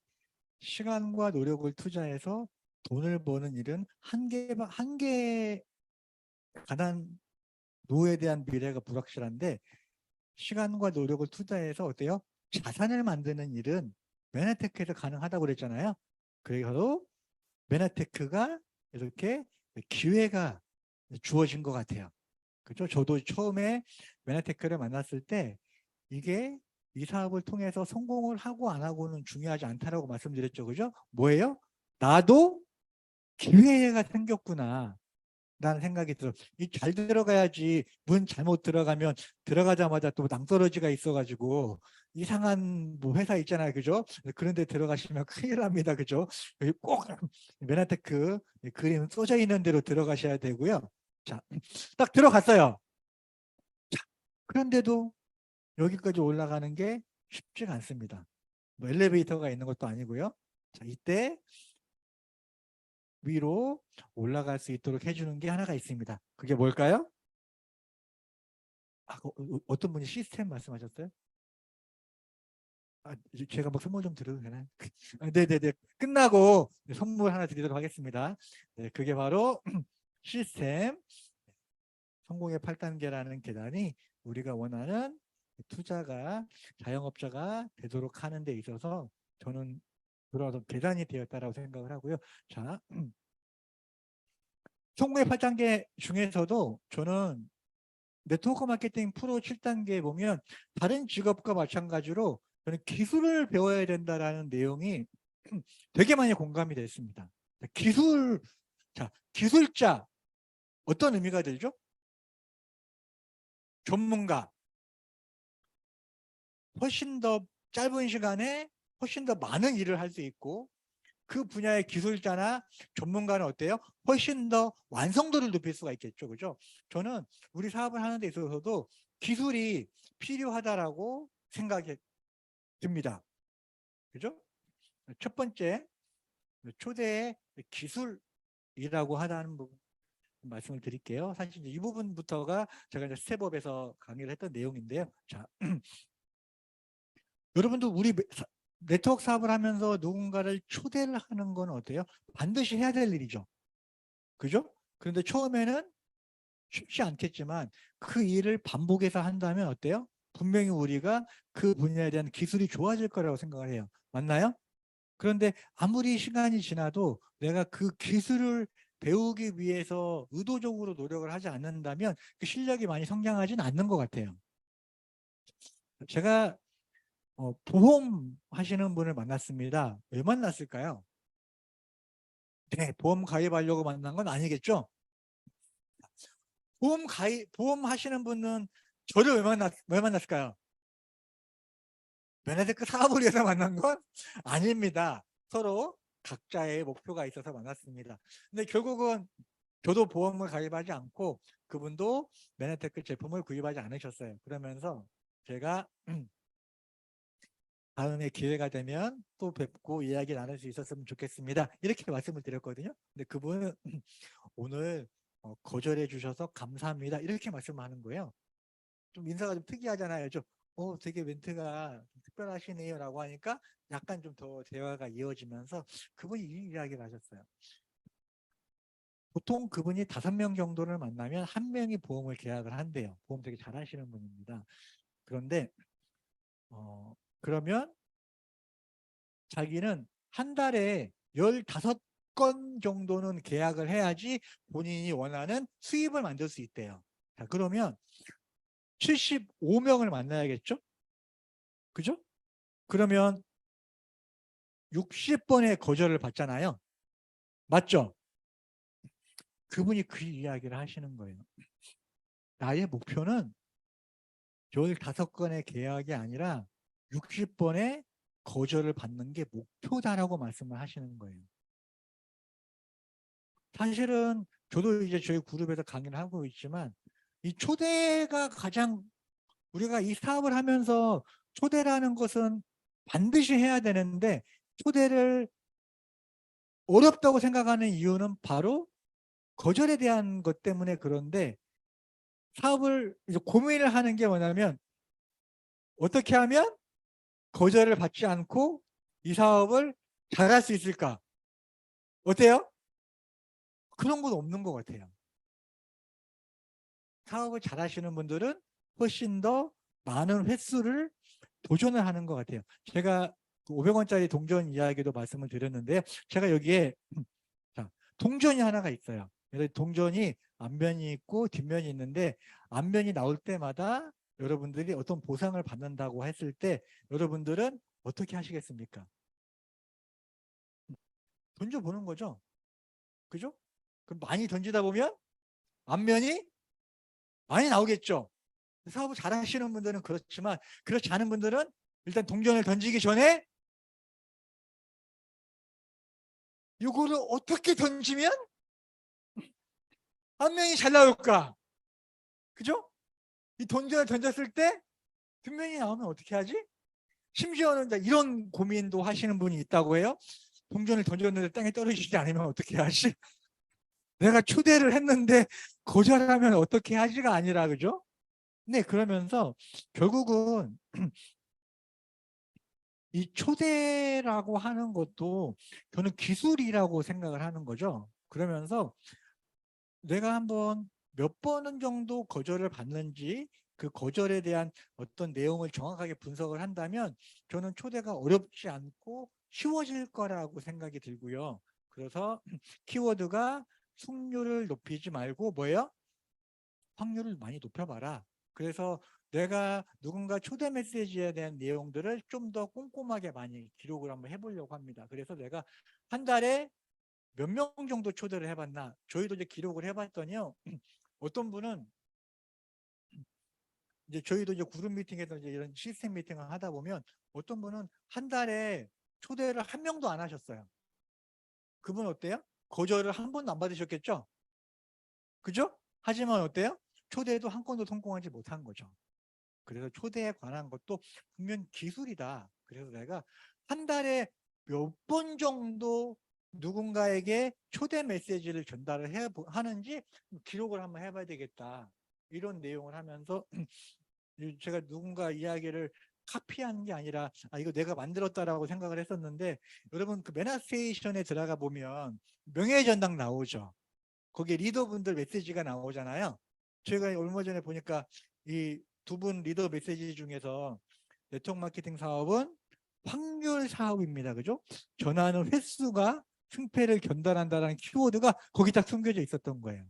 시간과 노력을 투자해서 돈을 버는 일은 한계 가난 노후에 대한 미래가 불확실한데 시간과 노력을 투자해서 어때요? 자산을 만드는 일은 메나테크에서 가능하다고 그랬잖아요. 그래서 메나테크가 이렇게 기회가 주어진 것 같아요. 그죠? 저도 처음에 메나테크를 만났을 때 이게 이 사업을 통해서 성공을 하고 안 하고는 중요하지 않다라고 말씀드렸죠. 그죠? 뭐예요? 나도 기회가 생겼구나. 라는 생각이 들어요. 잘 들어가야지. 문 잘못 들어가면 들어가자마자 또 낭떠러지가 있어가지고 이상한 뭐 회사 있잖아요. 그죠? 그런데 들어가시면 큰일 납니다. 그죠? 여기 꼭 메나테크 그림 써져 있는 대로 들어가셔야 되고요. 자, 딱 들어갔어요. 자, 그런데도 여기까지 올라가는 게 쉽지가 않습니다. 뭐 엘리베이터가 있는 것도 아니고요. 자, 이때 위로 올라갈 수 있도록 해주는 게 하나가 있습니다. 그게 뭘까요? 어떤 분이 시스템 말씀하셨어요? 제가 뭐 선물 좀 드려도 되나요? 네네네. 끝나고 선물 하나 드리도록 하겠습니다. 네, 그게 바로 시스템 성공의 8단계라는 계단이 우리가 원하는 투자가 자영업자가 되도록 하는 데 있어서 저는 그런 계단이 되었다라고 생각을 하고요. 자, 성공의 8단계 중에서도 저는 네트워크 마케팅 프로 7단계에 보면 다른 직업과 마찬가지로 저는 기술을 배워야 된다라는 내용이 되게 많이 공감이 됐습니다. 기술자 어떤 의미가 들죠? 전문가. 훨씬 더 짧은 시간에 훨씬 더 많은 일을 할 수 있고 그 분야의 기술자나 전문가는 어때요? 훨씬 더 완성도를 높일 수가 있겠죠. 그죠? 저는 우리 사업을 하는 데 있어서도 기술이 필요하다라고 생각이 듭니다. 그죠? 첫 번째, 초대의 기술이라고 하다는 부분 말씀을 드릴게요. 사실 이 부분부터가 제가 이제 스텝업에서 강의를 했던 내용인데요. 자, 여러분도 우리 네트워크 사업을 하면서 누군가를 초대를 하는 건 어때요? 반드시 해야 될 일이죠. 그죠? 그런데 처음에는 쉽지 않겠지만 그 일을 반복해서 한다면 어때요? 분명히 우리가 그 분야에 대한 기술이 좋아질 거라고 생각을 해요. 맞나요? 그런데 아무리 시간이 지나도 내가 그 기술을 배우기 위해서 의도적으로 노력을 하지 않는다면 그 실력이 많이 성장하지는 않는 것 같아요. 제가 보험 하시는 분을 만났습니다. 왜 만났을까요? 네, 보험 가입하려고 만난 건 아니겠죠? 보험 하시는 분은 저를 왜 만났을까요? 베네딕트 사업을 위해서 만난 건 아닙니다. 서로 각자의 목표가 있어서 만났습니다. 근데 결국은 저도 보험을 가입하지 않고 그분도 베네테크 제품을 구입하지 않으셨어요. 그러면서 제가 다음에 기회가 되면 또 뵙고 이야기 나눌 수 있었으면 좋겠습니다. 이렇게 말씀을 드렸거든요. 근데 그분은 오늘 거절해 주셔서 감사합니다. 이렇게 말씀하는 거예요. 좀 인사가 좀 특이하잖아요. 되게 멘트가 좀 특별하시네요 라고 하니까 약간 좀 더 대화가 이어지면서 그분이 이 이야기를 하셨어요. 보통 그분이 5명 정도를 만나면 1명이 보험을 계약을 한대요. 보험 되게 잘하시는 분입니다. 그런데 그러면 자기는 한 달에 15건 정도는 계약을 해야지 본인이 원하는 수입을 만들 수 있대요. 자, 그러면 75명을 만나야겠죠? 그죠? 그러면 60번의 거절을 받잖아요. 맞죠? 그분이 그 이야기를 하시는 거예요. 나의 목표는 15건의 계약이 아니라 60번의 거절을 받는 게 목표다라고 말씀을 하시는 거예요. 사실은 저도 이제 저희 그룹에서 강의를 하고 있지만 이 초대가 가장 우리가 이 사업을 하면서 초대라는 것은 반드시 해야 되는데 초대를 어렵다고 생각하는 이유는 바로 거절에 대한 것 때문에 그런데 사업을 이제 고민을 하는 게 뭐냐면 어떻게 하면 거절을 받지 않고 이 사업을 잘할 수 있을까? 어때요? 그런 건 없는 것 같아요. 사업을 잘하시는 분들은 훨씬 더 많은 횟수를 도전을 하는 것 같아요. 제가 500원짜리 동전 이야기도 말씀을 드렸는데 제가 여기에 자, 동전이 하나가 있어요. 그래서 동전이 앞면이 있고 뒷면이 있는데 앞면이 나올 때마다 여러분들이 어떤 보상을 받는다고 했을 때 여러분들은 어떻게 하시겠습니까? 던져보는 거죠. 그죠? 그럼 많이 던지다 보면 앞면이 많이 나오겠죠. 사업을 잘 하시는 분들은 그렇지만 그렇지 않은 분들은 일단 동전을 던지기 전에 이거를 어떻게 던지면 앞면이 잘 나올까? 그죠? 이 동전을 던졌을 때 뒷면이 나오면 어떻게 하지? 심지어는 이런 고민도 하시는 분이 있다고 해요. 동전을 던졌는데 땅에 떨어지지 않으면 어떻게 하지? 내가 초대를 했는데 거절하면 어떻게 하지가 아니라 그죠? 네, 그러면서 결국은 이 초대라고 하는 것도 저는 기술이라고 생각을 하는 거죠. 그러면서 내가 한번 몇 번은 정도 거절을 받는지 그 거절에 대한 어떤 내용을 정확하게 분석을 한다면 저는 초대가 어렵지 않고 쉬워질 거라고 생각이 들고요. 그래서 키워드가 승률을 높이지 말고 뭐예요? 확률을 많이 높여봐라. 그래서 내가 누군가 초대 메시지에 대한 내용들을 좀 더 꼼꼼하게 많이 기록을 한번 해보려고 합니다. 그래서 내가 한 달에 몇 명 정도 초대를 해봤나 저희도 이제 기록을 해봤더니요. 어떤 분은 이제 저희도 이제 그룹 미팅에서 이제 이런 시스템 미팅을 하다 보면 어떤 분은 한 달에 초대를 한 명도 안 하셨어요. 그분 어때요? 거절을 한 번도 안 받으셨겠죠? 그죠? 하지만 어때요? 초대도 한 건도 성공하지 못한 거죠. 그래서 초대에 관한 것도 분명 기술이다. 그래서 내가 한 달에 몇 번 정도 누군가에게 초대 메시지를 전달을 하는지 기록을 한번 해봐야 되겠다. 이런 내용을 하면서 제가 누군가 이야기를 카피하는 게 아니라 이거 내가 만들었다라고 생각을 했었는데 여러분 그 매너스테이션에 들어가 보면 명예전당 나오죠. 거기에 리더분들 메시지가 나오잖아요. 제가 얼마 전에 보니까 이 두 분 리더 메시지 중에서 네트워크 마케팅 사업은 확률 사업입니다. 그죠? 전화하는 횟수가 승패를 견단한다는 키워드가 거기 딱 숨겨져 있었던 거예요.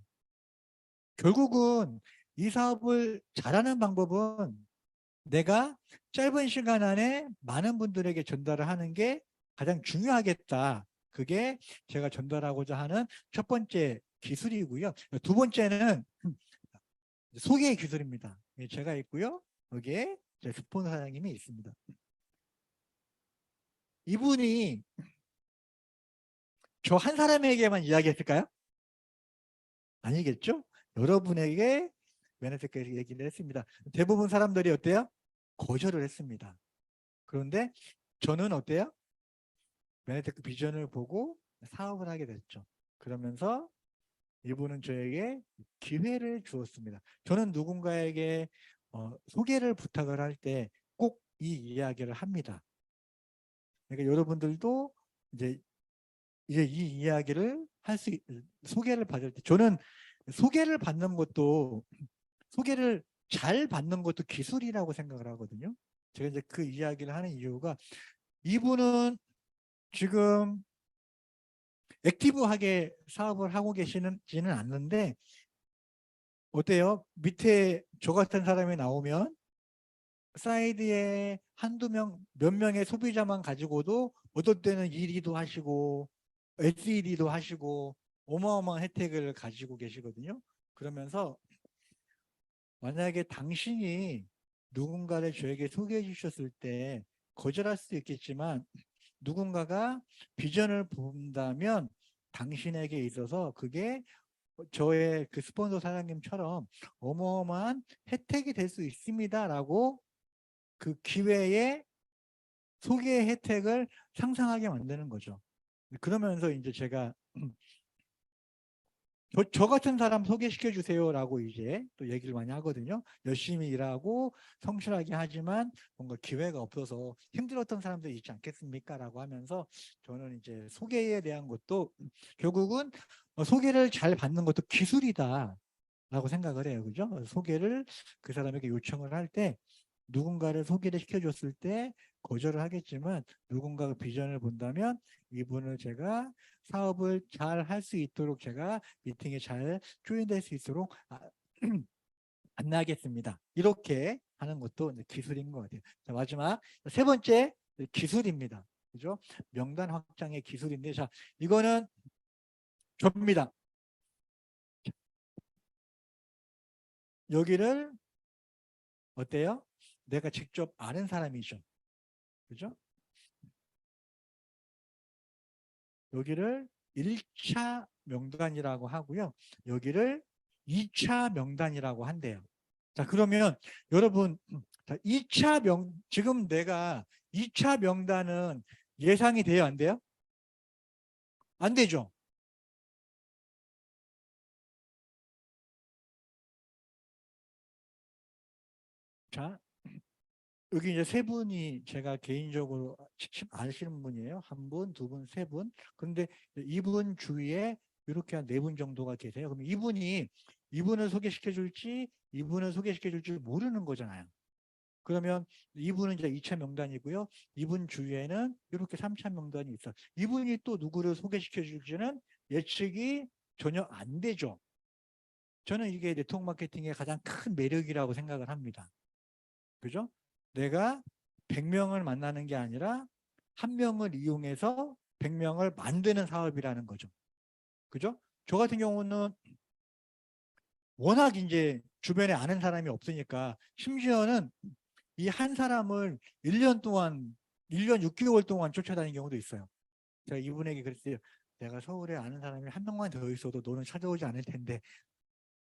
결국은 이 사업을 잘하는 방법은 내가 짧은 시간 안에 많은 분들에게 전달을 하는 게 가장 중요하겠다. 그게 제가 전달하고자 하는 첫 번째 기술이고요. 두 번째는 소개 기술입니다. 제가 있고요. 여기에 제 스폰서 사장님이 있습니다. 이분이 저 한 사람에게만 이야기했을까요? 아니겠죠? 여러분에게 매너테크에서 얘기를 했습니다. 대부분 사람들이 어때요? 거절을 했습니다. 그런데 저는 어때요? 매너테크 비전을 보고 사업을 하게 됐죠. 그러면서 이분은 저에게 기회를 주었습니다. 저는 누군가에게 소개를 부탁을 할 때 꼭 이 이야기를 합니다. 그러니까 여러분들도 이제 이 이야기를 소개를 받을 때 저는 소개를 받는 것도 소개를 잘 받는 것도 기술이라고 생각을 하거든요. 제가 이제 그 이야기를 하는 이유가 이분은 지금 액티브하게 사업을 하고 계시지는 않는데 어때요? 밑에 저 같은 사람이 나오면 사이드에 한두 명, 몇 명의 소비자만 가지고도 어떨 때는 1위도 하시고 SED도 하시고 어마어마한 혜택을 가지고 계시거든요. 그러면서 만약에 당신이 누군가를 저에게 소개해 주셨을 때 거절할 수도 있겠지만 누군가가 비전을 본다면 당신에게 있어서 그게 저의 그 스폰서 사장님처럼 어마어마한 혜택이 될 수 있습니다라고 그 기회에 소개의 혜택을 상상하게 만드는 거죠. 그러면서 이제 제가 저 같은 사람 소개시켜 주세요라고 이제 또 얘기를 많이 하거든요. 열심히 일하고 성실하게 하지만 뭔가 기회가 없어서 힘들었던 사람들이 있지 않겠습니까? 라고 하면서 저는 이제 소개에 대한 것도 결국은 소개를 잘 받는 것도 기술이다 라고 생각을 해요. 그죠? 소개를 그 사람에게 요청을 할 때 누군가를 소개를 시켜줬을 때 거절을 하겠지만 누군가가 비전을 본다면 이분을 제가 사업을 잘 할 수 있도록 제가 미팅에 잘 조인될 수 있도록 안내하겠습니다. 이렇게 하는 것도 이제 기술인 것 같아요. 자, 마지막 세 번째 기술입니다. 그죠? 명단 확장의 기술인데 자 이거는 접니다. 여기를 어때요? 내가 직접 아는 사람이죠. 그죠? 여기를 1차 명단이라고 하고요. 여기를 2차 명단이라고 한대요. 자, 그러면 여러분, 자, 지금 내가 2차 명단은 예상이 돼요? 안 돼요? 안 되죠? 자, 여기 이제 세 분이 제가 개인적으로 아시는 분이에요. 한 분, 두 분, 세 분. 그런데 이분 주위에 이렇게 한 네 분 정도가 계세요. 그럼 이분을 소개시켜 줄지, 이분을 소개시켜 줄지 모르는 거잖아요. 그러면 이분은 이제 2차 명단이고요. 이분 주위에는 이렇게 3차 명단이 있어요. 이분이 또 누구를 소개시켜 줄지는 예측이 전혀 안 되죠. 저는 이게 네트워크 마케팅의 가장 큰 매력이라고 생각을 합니다. 그죠? 내가 100명을 만나는 게 아니라 한 명을 이용해서 100명을 만드는 사업이라는 거죠. 그죠? 저 같은 경우는 워낙 이제 주변에 아는 사람이 없으니까 심지어는 이 한 사람을 1년 동안 1년 6개월 동안 쫓아다니는 경우도 있어요. 제가 이분에게 그랬어요. 내가 서울에 아는 사람이 한 명만 더 있어도 너는 찾아오지 않을 텐데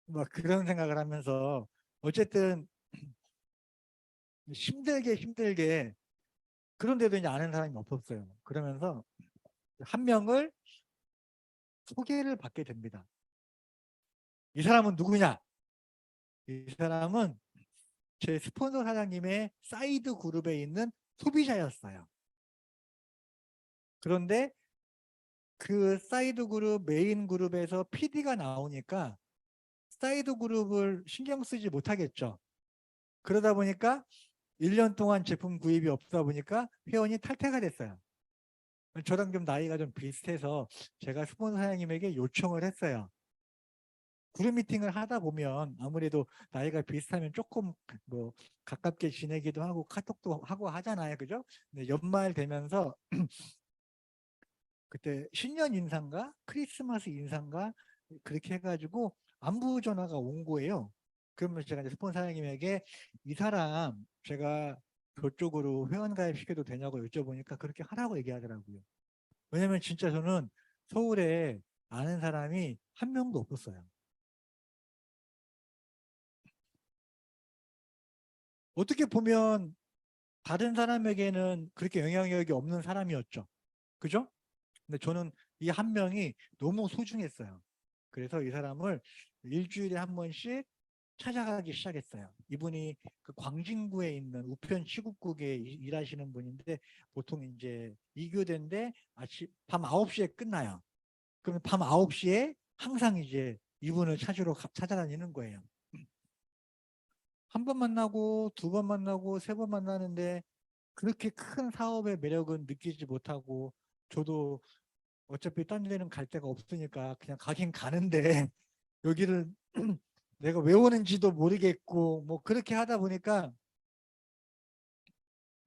막 그런 생각을 하면서 어쨌든 힘들게 그런데도 이제 아는 사람이 없었어요. 그러면서 한 명을 소개를 받게 됩니다. 이 사람은 누구냐? 이 사람은 제 스폰서 사장님의 사이드 그룹에 있는 소비자였어요. 그런데 그 사이드 그룹, 메인 그룹에서 PD가 나오니까 사이드 그룹을 신경 쓰지 못하겠죠. 그러다 보니까 1년 동안 제품 구입이 없다 보니까 회원이 탈퇴가 됐어요. 저랑 좀 나이가 좀 비슷해서 제가 스폰서 사장님에게 요청을 했어요. 그룹 미팅을 하다 보면 아무래도 나이가 비슷하면 조금 뭐 가깝게 지내기도 하고 카톡도 하고 하잖아요. 그죠? 근데 연말 되면서 그때 신년 인사인가 크리스마스 인사인가 그렇게 해가지고 안부 전화가 온 거예요. 그러면 제가 이제 스폰 사장님에게 이 사람 제가 그쪽으로 회원 가입시켜도 되냐고 여쭤보니까 그렇게 하라고 얘기하더라고요. 왜냐면 진짜 저는 서울에 아는 사람이 한 명도 없었어요. 어떻게 보면 다른 사람에게는 그렇게 영향력이 없는 사람이었죠. 그죠? 근데 저는 이 한 명이 너무 소중했어요. 그래서 이 사람을 일주일에 한 번씩 찾아가기 시작했어요. 이분이 그 광진구에 있는 우편 시국국에 일하시는 분인데 보통 이제 2교대인데 아침 밤 9시에 끝나요. 그러면 밤 9시에 항상 이제 이분을 찾아다니는 거예요. 한 번 만나고 두 번 만나고 세 번 만나는데 그렇게 큰 사업의 매력은 느끼지 못하고 저도 어차피 딴 데는 갈 데가 없으니까 그냥 가긴 가는데 여기를 내가 왜 오는지도 모르겠고 뭐 그렇게 하다 보니까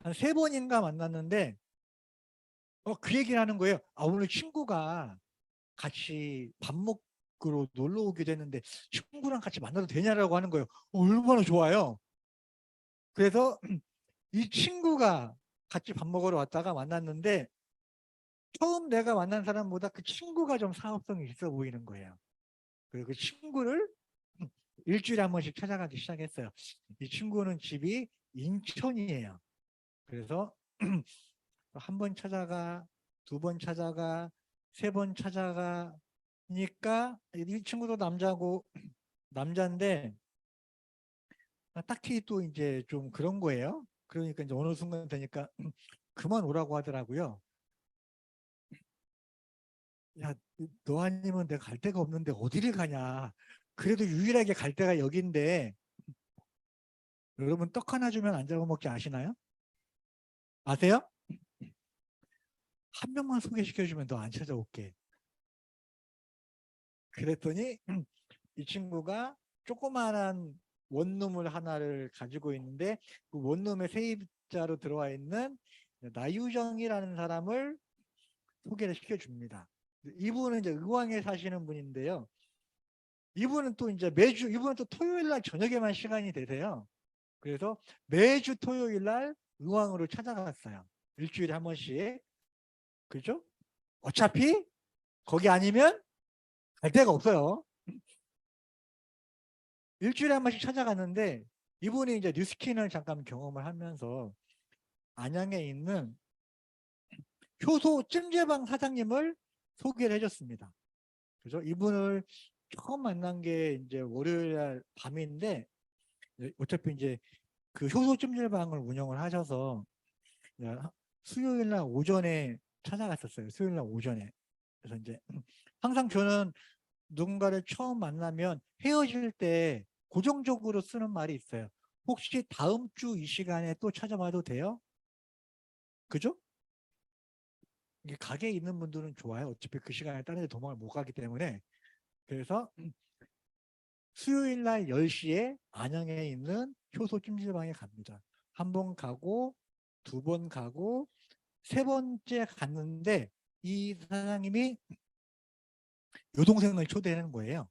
한 3번인가 만났는데 그 얘기를 하는 거예요. 아, 오늘 친구가 같이 밥 먹으러 놀러 오게 됐는데 친구랑 같이 만나도 되냐라고 하는 거예요. 얼마나 좋아요. 그래서 이 친구가 같이 밥 먹으러 왔다가 만났는데 처음 내가 만난 사람보다 그 친구가 좀 사업성이 있어 보이는 거예요. 그리고 그 친구를 일주일에 한 번씩 찾아가기 시작했어요. 이 친구는 집이 인천이에요. 그래서 한 번 찾아가, 2번 찾아가, 3번 찾아가니까 이 친구도 남자인데 딱히 또 이제 좀 그런 거예요. 그러니까 이제 어느 순간 되니까 그만 오라고 하더라고요. 야, 너 아니면 내가 갈 데가 없는데 어디를 가냐. 그래도 유일하게 갈 데가 여긴데 여러분 떡 하나 주면 안 잡아먹지 아시나요? 아세요? 한 명만 소개시켜주면 너 안 찾아올게. 그랬더니 이 친구가 조그마한 원룸을 하나를 가지고 있는데 그 원룸에 세입자로 들어와 있는 나유정이라는 사람을 소개를 시켜줍니다. 이분은 이제 의왕에 사시는 분인데요. 이분은 또 토요일 날 저녁에만 시간이 되세요. 그래서 매주 토요일 날 의왕으로 찾아갔어요. 일주일에 한 번씩. 그죠? 어차피 거기 아니면 갈 데가 없어요. 일주일에 한 번씩 찾아갔는데 이분이 이제 뉴스킨을 잠깐 경험을 하면서 안양에 있는 효소 찜질방 사장님을 소개를 해줬습니다. 그죠? 이분을 처음 만난 게 이제 월요일 날 밤인데 어차피 이제 그 효소 찜질방을 운영을 하셔서 수요일 날 오전에 찾아갔었어요. 수요일 날 오전에. 그래서 이제 항상 저는 누군가를 처음 만나면 헤어질 때 고정적으로 쓰는 말이 있어요. 혹시 다음 주 이 시간에 또 찾아봐도 돼요? 그죠? 이게 가게에 있는 분들은 좋아요. 어차피 그 시간에 다른 데 도망을 못 가기 때문에. 그래서 수요일 날 10시에 안양에 있는 효소 찜질방에 갑니다. 한 번 가고 2번 가고 3번째 갔는데 이 사장님이 여동생을 초대하는 거예요.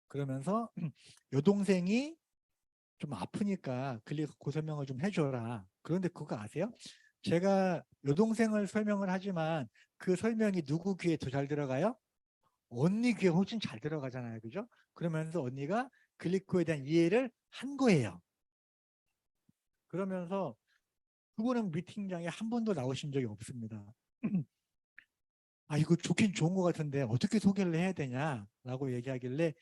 그러면서 여동생이 좀 아프니까 글리코 설명을 좀 해줘라. 그런데 그거 아세요? 제가 여동생을 설명을 하지만 그 설명이 누구 귀에 더 잘 들어가요? 언니 귀에 훨씬 잘 들어가잖아요. 그죠? 그러면서 언니가 글리코에 대한 이해를 한 거예요. 그러면서 그분은 미팅장에 한 번도 나오신 적이 없습니다. 아, 이거 좋긴 좋은 것 같은데 어떻게 소개를 해야 되냐라고 얘기하길래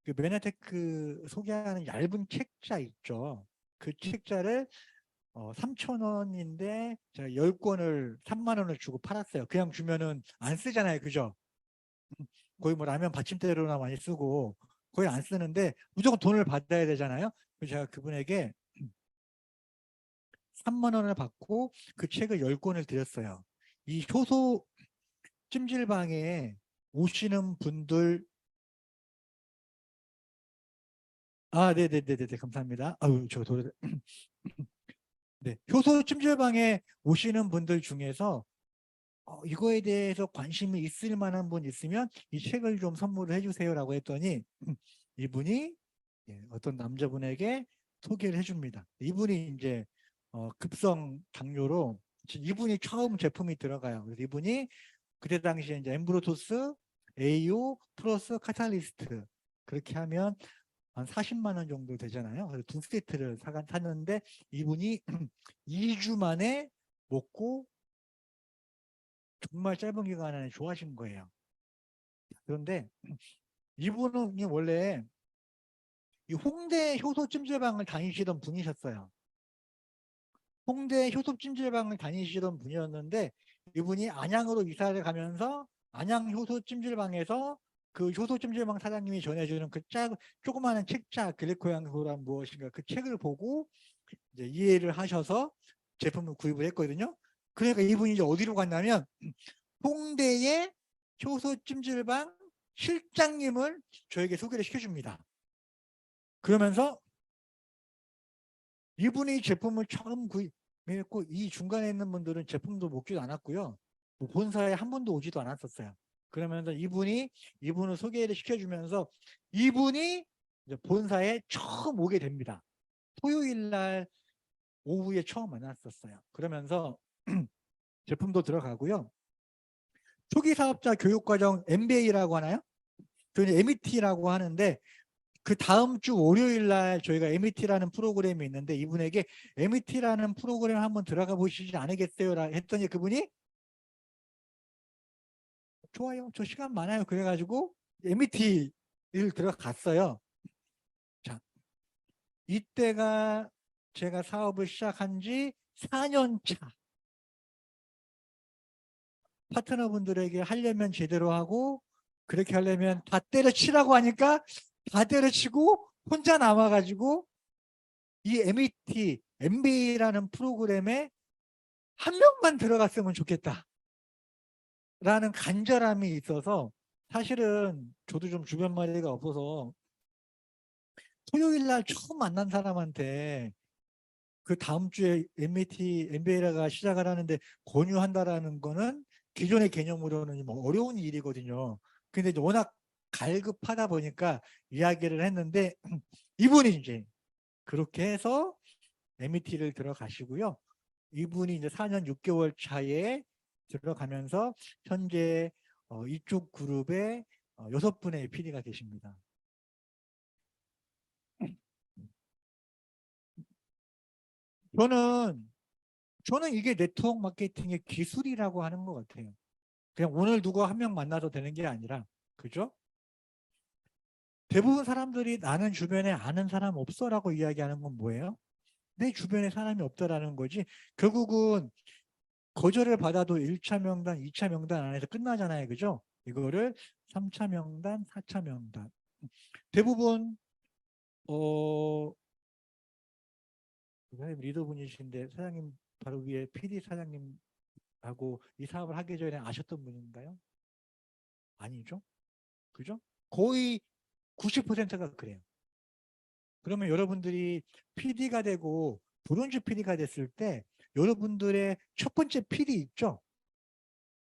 그 메나테크 소개하는 얇은 책자 있죠. 그 책자를 3,000원인데 제가 10권을 3만 원을 주고 팔았어요. 그냥 주면은 안 쓰잖아요. 그죠? 거의 뭐 라면 받침대로나 많이 쓰고 거의 안 쓰는데 무조건 돈을 받아야 되잖아요. 그래서 제가 그분에게 3만 원을 받고 그 책을 10권을 드렸어요. 이 효소 찜질방에 오시는 분들 네네네네 감사합니다. 아유 저 도래 네 효소 찜질방에 오시는 분들 중에서 이거에 대해서 관심이 있을 만한 분 있으면 이 책을 좀 선물을 해주세요라고 했더니 이분이 어떤 남자분에게 소개를 해줍니다. 이분이 이제 급성 당뇨로 이분이 처음 제품이 들어가요. 그래서 이분이 그때 당시에 이제 엠브로토스, AU 플러스 카탈리스트 그렇게 하면 한 40만 원 정도 되잖아요. 그래서 2세트를 샀는데 이분이 2주 만에 먹고 정말 짧은 기간 안에 좋아하신 거예요. 그런데 이분은 원래 이 홍대 효소 찜질방을 다니시던 분이셨어요. 홍대 효소 찜질방을 다니시던 분이었는데 이분이 안양으로 이사를 가면서 안양 효소 찜질방에서 그 효소 찜질방 사장님이 전해주는 그 조그마한 책자 글리코양소란 무엇인가 그 책을 보고 이제 이해를 하셔서 제품을 구입을 했거든요. 그러니까 이분이 이제 어디로 갔냐면 홍대의 효소 찜질방 실장님을 저에게 소개를 시켜줍니다. 그러면서 이분이 제품을 처음 구입했고 이 중간에 있는 분들은 제품도 먹지도 않았고요. 뭐 본사에 한 번도 오지도 않았었어요. 그러면서 이분을 소개를 시켜주면서 이분이 이제 본사에 처음 오게 됩니다. 토요일 날 오후에 처음 만났었어요. 그러면서 제품도 들어가고요. 초기 사업자 교육과정 MBA라고 하나요? 저희는 MET라고 하는데 그 다음 주 월요일 날 저희가 MET라는 프로그램이 있는데 이분에게 MET라는 프로그램 한번 들어가 보시지 않으겠어요? 했더니 그분이 좋아요. 저 시간 많아요. 그래가지고 MET를 들어갔어요. 자, 이때가 제가 사업을 시작한 지 4년 차. 파트너분들에게 하려면 제대로 하고 그렇게 하려면 다 때려치라고 하니까 다 때려치고 혼자 남아가지고 이 MET, MBA라는 프로그램에 한 명만 들어갔으면 좋겠다 라는 간절함이 있어서 사실은 저도 좀 주변 말이가 없어서 토요일 날 처음 만난 사람한테 그 다음 주에 MET, MBA가 시작을 하는데 권유한다라는 거는 기존의 개념으로는 뭐 어려운 일이거든요. 근데 이제 워낙 갈급하다 보니까 이야기를 했는데 이분이 이제 그렇게 해서 MET를 들어가시고요. 이분이 이제 4년 6개월 차에 들어가면서 현재 이쪽 그룹에 6분의 PD가 계십니다. 저는 이게 네트워크 마케팅의 기술이라고 하는 것 같아요. 그냥 오늘 누구 한 명 만나도 되는 게 아니라, 그죠? 대부분 사람들이 나는 주변에 아는 사람 없어라고 이야기하는 건 뭐예요? 내 주변에 사람이 없다라는 거지. 결국은 거절을 받아도 1차 명단, 2차 명단 안에서 끝나잖아요. 그죠? 이거를 3차 명단, 4차 명단. 대부분 사장님 리더분이신데 사장님 바로 위에 PD 사장님하고 이 사업을 하기 전에 아셨던 분인가요? 아니죠? 그죠? 거의 90%가 그래요. 그러면 여러분들이 PD가 되고 브론즈 PD가 됐을 때 여러분들의 첫 번째 PD 있죠?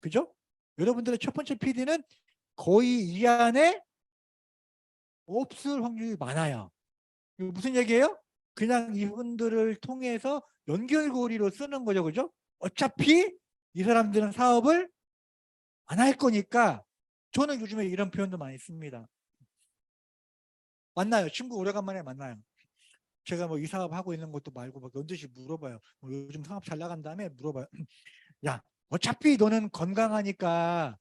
그죠? 여러분들의 첫 번째 PD는 거의 이 안에 없을 확률이 많아요. 이거 무슨 얘기예요? 그냥 이분들을 통해서 연결고리로 쓰는 거죠. 그죠? 어차피 이 사람들은 사업을 안 할 거니까 저는 요즘에 이런 표현도 많이 씁니다. 만나요. 친구 오래간만에 만나요. 제가 뭐 이 사업 하고 있는 것도 말고 막 연듯이 물어봐요. 뭐 요즘 사업 잘 나간 다음에 물어봐요. 야, 어차피 너는 건강하니까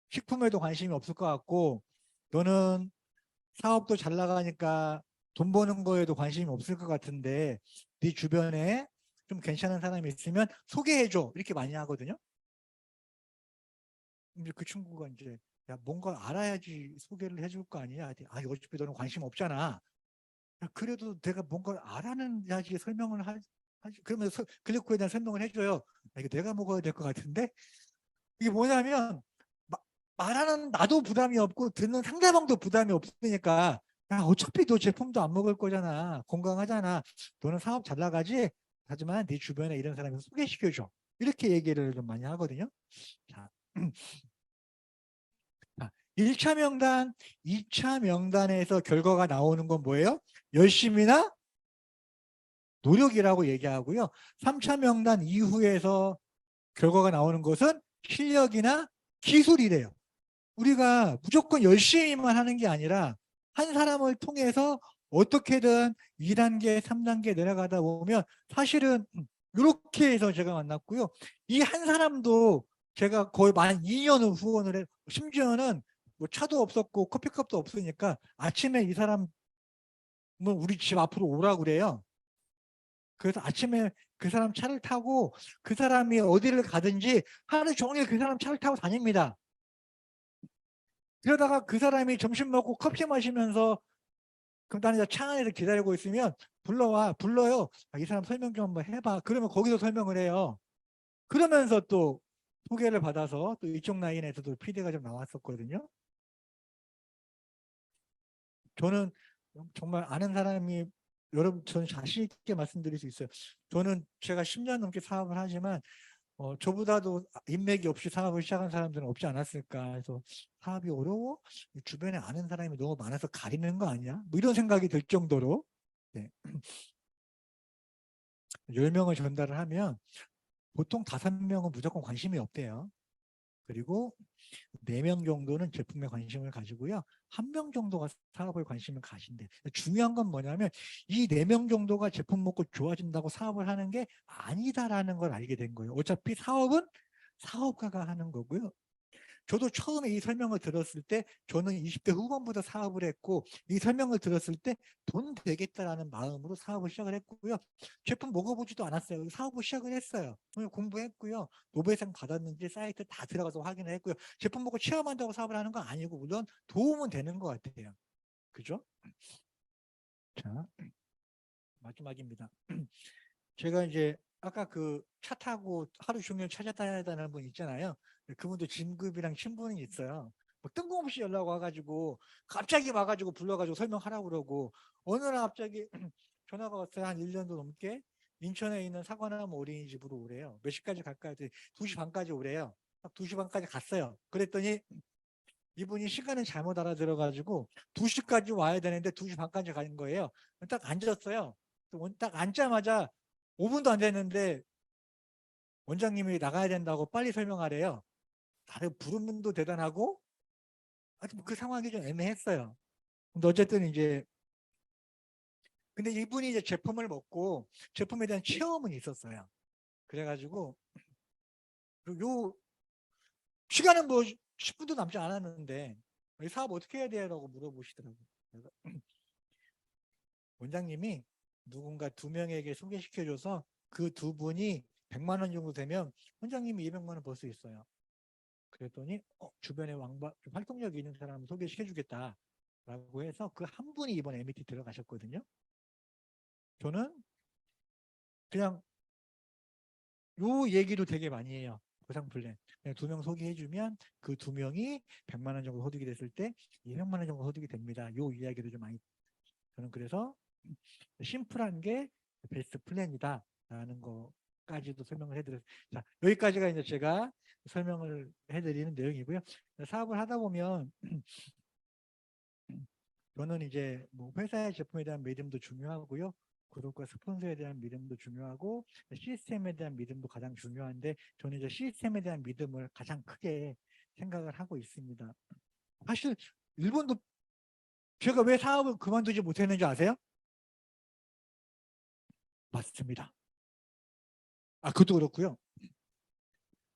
식품에도 관심이 없을 것 같고 너는 사업도 잘 나가니까 돈 버는 거에도 관심이 없을 것 같은데 네 주변에 좀 괜찮은 사람이 있으면 소개해줘 이렇게 많이 하거든요. 근데 그 친구가 이제 야 뭔가 알아야지 소개를 해줄 거 아니야. 아 어차피 너는 관심 없잖아. 야, 그래도 내가 뭔가 알아야지 설명을 하지. 그러면 글리코에 대한 설명을 해줘요. 아, 이거 내가 먹어야 될 것 같은데 이게 뭐냐면 말하는 나도 부담이 없고 듣는 상대방도 부담이 없으니까 야 어차피 너 제품도 안 먹을 거잖아. 건강하잖아. 너는 사업 잘 나가지? 하지만 네 주변에 이런 사람을 소개시켜줘. 이렇게 얘기를 좀 많이 하거든요. 자, 1차 명단, 2차 명단에서 결과가 나오는 건 뭐예요? 열심이나 노력이라고 얘기하고요. 3차 명단 이후에서 결과가 나오는 것은 실력이나 기술이래요. 우리가 무조건 열심히만 하는 게 아니라 한 사람을 통해서 어떻게든 2단계, 3단계 내려가다 보면 사실은 이렇게 해서 제가 만났고요. 이 한 사람도 제가 거의 만 2년을 후원을 해, 심지어는 뭐 차도 없었고 커피컵도 없으니까 아침에 이 사람 우리 집 앞으로 오라고 그래요. 그래서 아침에 그 사람 차를 타고 그 사람이 어디를 가든지 하루 종일 그 사람 차를 타고 다닙니다. 그러다가 그 사람이 점심 먹고 커피 마시면서 그럼 나는 이제 차 안에서 기다리고 있으면 불러요. 아, 이 사람 설명 좀 한번 해봐. 그러면 거기서 설명을 해요. 그러면서 또 소개를 받아서 또 이쪽 라인에서도 피드가 좀 나왔었거든요. 저는 정말 아는 사람이, 여러분, 저는 자신 있게 말씀드릴 수 있어요. 저는 제가 10년 넘게 사업을 하지만 저보다도 인맥이 없이 사업을 시작한 사람들은 없지 않았을까 해서, 사업이 어려워? 주변에 아는 사람이 너무 많아서 가리는 거 아니야? 뭐 이런 생각이 들 정도로, 네. 10명을 전달을 하면 보통 5명은 무조건 관심이 없대요. 그리고 4명 정도는 제품에 관심을 가지고요. 1명 정도가 사업에 관심을 가신대. 중요한 건 뭐냐면 이 4명 정도가 제품 먹고 좋아진다고 사업을 하는 게 아니다라는 걸 알게 된 거예요. 어차피 사업은 사업가가 하는 거고요. 저도 처음에 이 설명을 들었을 때 저는 20대 후반부터 사업을 했고, 이 설명을 들었을 때 돈 되겠다라는 마음으로 사업을 시작을 했고요. 제품 먹어보지도 않았어요. 사업을 시작을 했어요. 공부했고요. 노벨상 받았는지 사이트 다 들어가서 확인을 했고요. 제품 먹고 체험한다고 사업을 하는 건 아니고, 물론 도움은 되는 것 같아요. 그죠? 자, 마지막입니다. 제가 이제 아까 그 차 타고 하루 종일 찾아다니는 분 있잖아요. 그분도 진급이랑 친분이 있어요. 뭐 뜬금없이 연락 와가지고 갑자기 와가지고 불러가지고 설명하라고 그러고, 어느 날 갑자기 전화가 왔어요. 한 1년도 넘게 인천에 있는 사관암 어린이집으로 오래요. 몇 시까지 갈까요? 2시 반까지 오래요. 딱 2시 반까지 갔어요. 그랬더니 이분이 시간을 잘못 알아들어가지고 2시까지 와야 되는데 2시 반까지 가는 거예요. 딱 앉았어요. 딱 앉자마자 5분도 안 됐는데 원장님이 나가야 된다고 빨리 설명하래요. 다른 부른 분도 대단하고, 하여튼 그 상황이 좀 애매했어요. 근데 어쨌든 이제, 근데 이분이 이제 제품을 먹고 제품에 대한 체험은 있었어요. 그래가지고 요 시간은 뭐 10분도 남지 않았는데 이 사업 어떻게 해야 돼요? 라고 물어보시더라고요. 그래서 원장님이 누군가 2명에게 소개시켜줘서 그 2분이 100만 원 정도 되면 원장님이 200만 원 벌 수 있어요. 그랬더니 주변에 좀 활동력이 있는 사람을 소개시켜주겠다 라고 해서 그 한 분이 이번 MT 들어가셨거든요. 저는 그냥 요 얘기도 되게 많이 해요. 보상 플랜. 그냥 2명 소개해주면 그 2명이 100만 원 정도 소득이 됐을 때 200만 원 정도 소득이 됩니다. 요 이야기도 좀 많이, 저는 그래서 심플한 게 베스트 플랜이다 라는 거까지도 설명을 해드렸어요. 자, 여기까지가 이제 제가 설명을 해드리는 내용이고요. 사업을 하다 보면 저는 이제 뭐 회사의 제품에 대한 믿음도 중요하고요. 구독과 스폰서에 대한 믿음도 중요하고 시스템에 대한 믿음도 가장 중요한데, 저는 이제 시스템에 대한 믿음을 가장 크게 생각을 하고 있습니다. 사실 일본도, 제가 왜 사업을 그만두지 못했는지 아세요? 맞습니다. 그것도 그렇고요.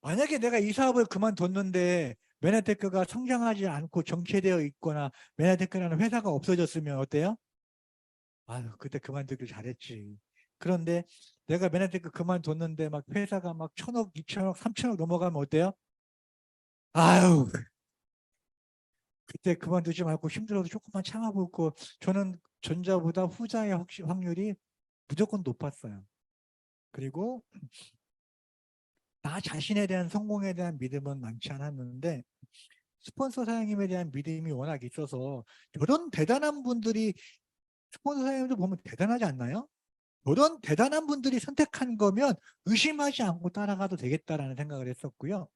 만약에 내가 이 사업을 그만뒀는데 메나테크가 성장하지 않고 정체되어 있거나 메나테크라는 회사가 없어졌으면 어때요? 그때 그만두길 잘했지. 그런데 내가 메나테크 그만뒀는데 막 회사가 막 1,000억, 2,000억, 3,000억 넘어가면 어때요? 아유, 그때 그만두지 말고 힘들어도 조금만 참아보고. 저는 전자보다 후자의 확률이 무조건 높았어요. 그리고 나 자신에 대한 성공에 대한 믿음은 많지 않았는데 스폰서 사장님에 대한 믿음이 워낙 있어서, 저런 대단한 분들이, 스폰서 사장님도 보면 대단하지 않나요? 저런 대단한 분들이 선택한 거면 의심하지 않고 따라가도 되겠다라는 생각을 했었고요.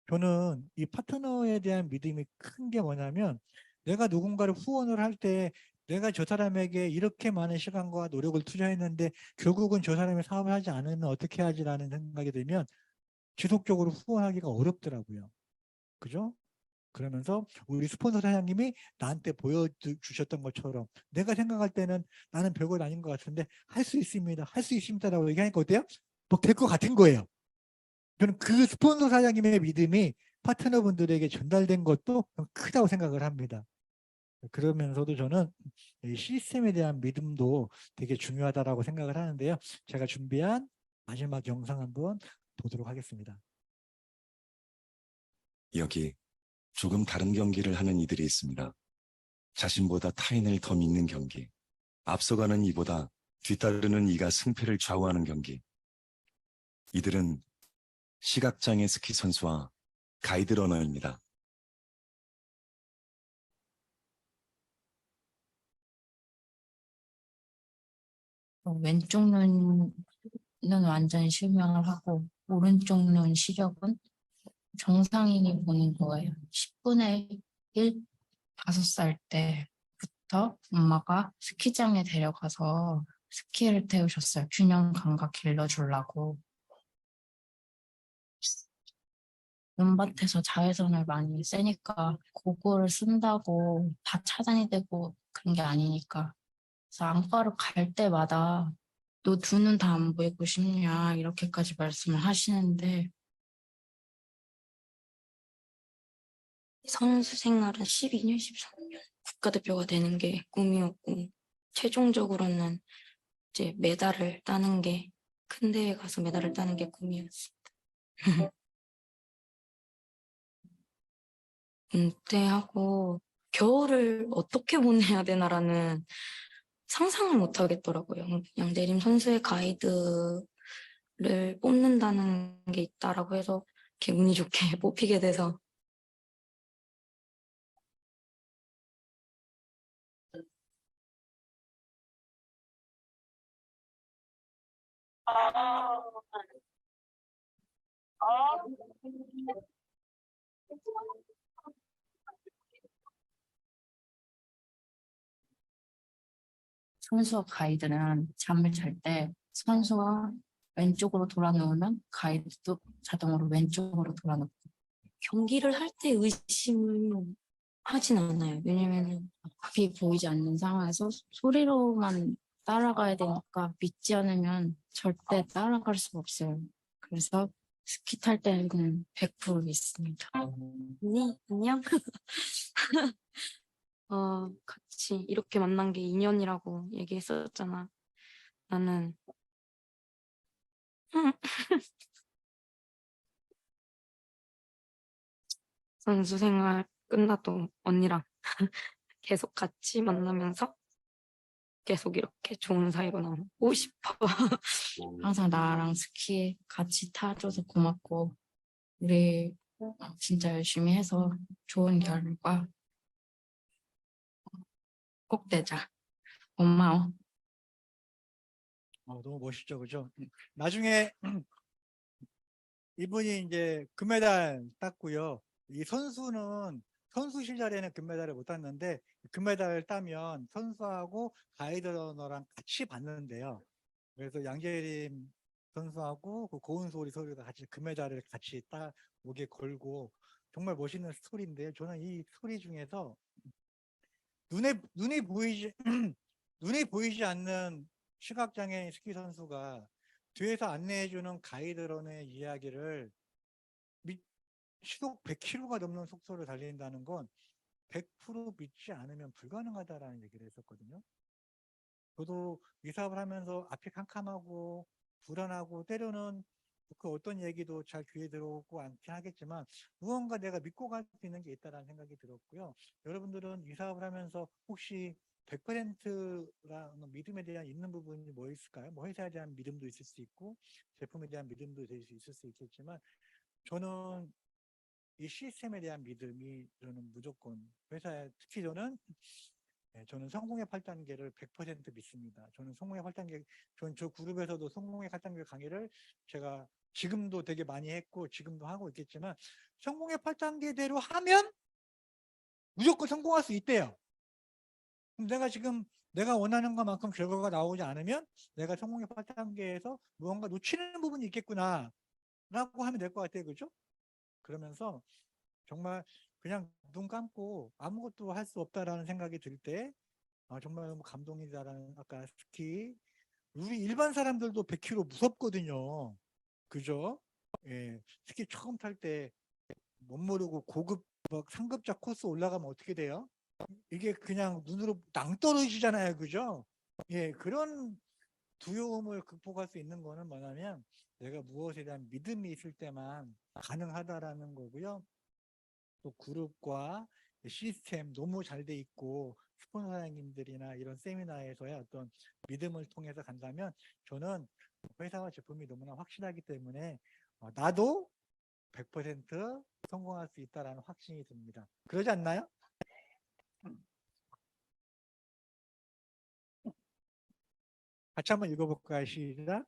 저는 이 파트너에 대한 믿음이 큰 게 뭐냐면, 내가 누군가를 후원을 할 때 내가 저 사람에게 이렇게 많은 시간과 노력을 투자했는데 결국은 저 사람이 사업을 하지 않으면 어떻게 하지라는 생각이 들면 지속적으로 후원하기가 어렵더라고요. 그죠? 그러면서 우리 스폰서 사장님이 나한테 보여주셨던 것처럼 내가 생각할 때는 나는 별것 아닌 것 같은데 할 수 있습니다. 할 수 있습니다라고 얘기하니까 어때요? 뭐 될 것 같은 거예요. 저는 그 스폰서 사장님의 믿음이 파트너분들에게 전달된 것도 크다고 생각을 합니다. 그러면서도 저는 이 시스템에 대한 믿음도 되게 중요하다고 생각을 하는데요. 제가 준비한 마지막 영상 한번 보도록 하겠습니다. 여기 조금 다른 경기를 하는 이들이 있습니다. 자신보다 타인을 더 믿는 경기, 앞서가는 이보다 뒤따르는 이가 승패를 좌우하는 경기. 이들은 시각장애 스키 선수와 가이드 러너입니다. 왼쪽 눈은 완전히 실명을 하고 오른쪽 눈 시력은 정상인이 보는 거예요. 10분의 1, 5살 때부터 엄마가 스키장에 데려가서 스키를 태우셨어요. 균형 감각 길러주려고. 눈밭에서 자외선을 많이 쐬니까 고글을 쓴다고 다 차단이 되고 그런 게 아니니까. 그래서 안과를 갈 때마다 너 두 눈 다 안 보이고 싶냐 이렇게까지 말씀을 하시는데 선수 생활은 12년, 13년 국가대표가 되는 게 꿈이었고 최종적으로는 이제 메달을 따는 게 큰 대회 가서 메달을 따는 게 꿈이었습니다. 은퇴하고 겨울을 어떻게 보내야 되나라는 상상을 못 하겠더라고요. 양대림 선수의 가이드를 뽑는다는 게 있다라고 해서 이렇게 운이 좋게 뽑히게 돼서 선수와 가이드는 잠을 잘 때 선수가 왼쪽으로 돌아 누우면 가이드도 자동으로 왼쪽으로 돌아 눕고 경기를 할 때 의심을 하진 않아요. 왜냐면은 앞이 보이지 않는 상황에서 소리로만 따라가야 되니까 믿지 않으면 절대 따라갈 수가 없어요. 그래서 스키 탈 때는 100% 믿습니다. 언니, 안녕? 같이 이렇게 만난 게 인연이라고 얘기했었잖아. 나는 선수 생활 끝나도 언니랑 계속 같이 만나면서 계속 이렇게 좋은 사이로 남고 싶어. 항상 나랑 스키 같이 타줘서 고맙고 우리 진짜 열심히 해서 좋은 결과 꼭 내자. 고마워. 너무 멋있죠, 그죠? 나중에 이분이 이제 금메달 땄고요. 이 선수는 선수 시절에는 금메달을 못 땄는데 금메달을 따면 선수하고 가이드 러너랑 같이 받는데요. 그래서 양재림 선수하고 그 고은솔이 선수가 같이 금메달을 같이 따 목에 걸고 정말 멋있는 스토리인데요. 저는 이 스토리 중에서 눈이 보이지 눈이 보이지 않는 시각장애인 스키 선수가 뒤에서 안내해주는 가이드런의 이야기를 시속 100km가 넘는 속도를 달린다는 건 100% 믿지 않으면 불가능하다라는 얘기를 했었거든요. 저도 이 사업을 하면서 앞이 캄캄하고 불안하고 때로는 그 어떤 얘기도 잘 귀에 들어오고 않긴 하겠지만 무언가 내가 믿고 갈 수 있는 게 있다라는 생각이 들었고요. 여러분들은 이 사업을 하면서 혹시 100%라는 믿음에 대한 있는 부분이 뭐 있을까요? 뭐 회사에 대한 믿음도 있을 수 있고 제품에 대한 믿음도 될 수 있을 수 있겠지만 저는 이 시스템에 대한 믿음이 저는 무조건 회사에 특히 저는 성공의 8단계를 100% 믿습니다. 저는 성공의 8단계, 저 그룹에서도 성공의 8단계 강의를 제가 지금도 되게 많이 했고 지금도 하고 있겠지만 성공의 8단계대로 하면 무조건 성공할 수 있대요. 그럼 내가 원하는 것만큼 결과가 나오지 않으면 내가 성공의 8단계에서 무언가 놓치는 부분이 있겠구나 라고 하면 될 것 같아요. 그죠? 그러면서 정말 그냥 눈 감고 아무것도 할 수 없다라는 생각이 들 때 정말 너무 감동이다라는 아까 스키 우리 일반 사람들도 100km 무섭거든요. 그죠? 예, 스키 처음 탈 때 못 모르고 고급 막 상급자 코스 올라가면 어떻게 돼요? 이게 그냥 눈으로 낭떠러지잖아요. 그죠? 예, 그런 두려움을 극복할 수 있는 거는 뭐냐면 내가 무엇에 대한 믿음이 있을 때만 가능하다라는 거고요. 또 그룹과 시스템 너무 잘 돼 있고 스폰서 사장님들이나 이런 세미나에서의 어떤 믿음을 통해서 간다면 저는 회사와 제품이 너무나 확실하기 때문에 나도 100% 성공할 수 있다라는 확신이 듭니다. 그러지 않나요? 같이 한번 읽어볼까요? 시작.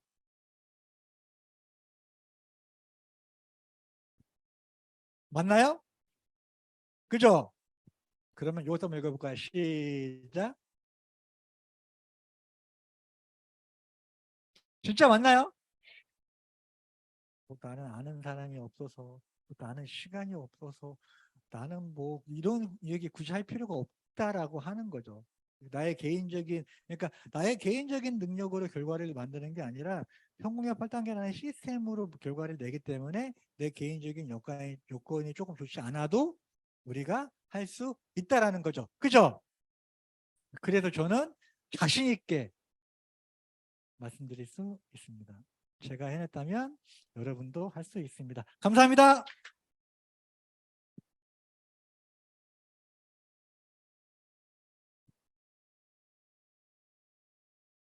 맞나요? 그죠? 그러면 이것도 한번 읽어볼까요? 시작. 진짜 맞나요? 나는 아는 사람이 없어서, 나는 시간이 없어서, 나는 뭐 이런 얘기 굳이 할 필요가 없다라고 하는 거죠. 나의 개인적인, 그러니까 나의 개인적인 능력으로 결과를 만드는 게 아니라 성공의 8단계라는 시스템으로 결과를 내기 때문에 내 개인적인 요건이 조금 좋지 않아도 우리가 할 수 있다라는 거죠. 그죠? 그래서 저는 자신 있게 말씀드릴 수 있습니다. 제가 해냈다면 여러분도 할 수 있습니다. 감사합니다.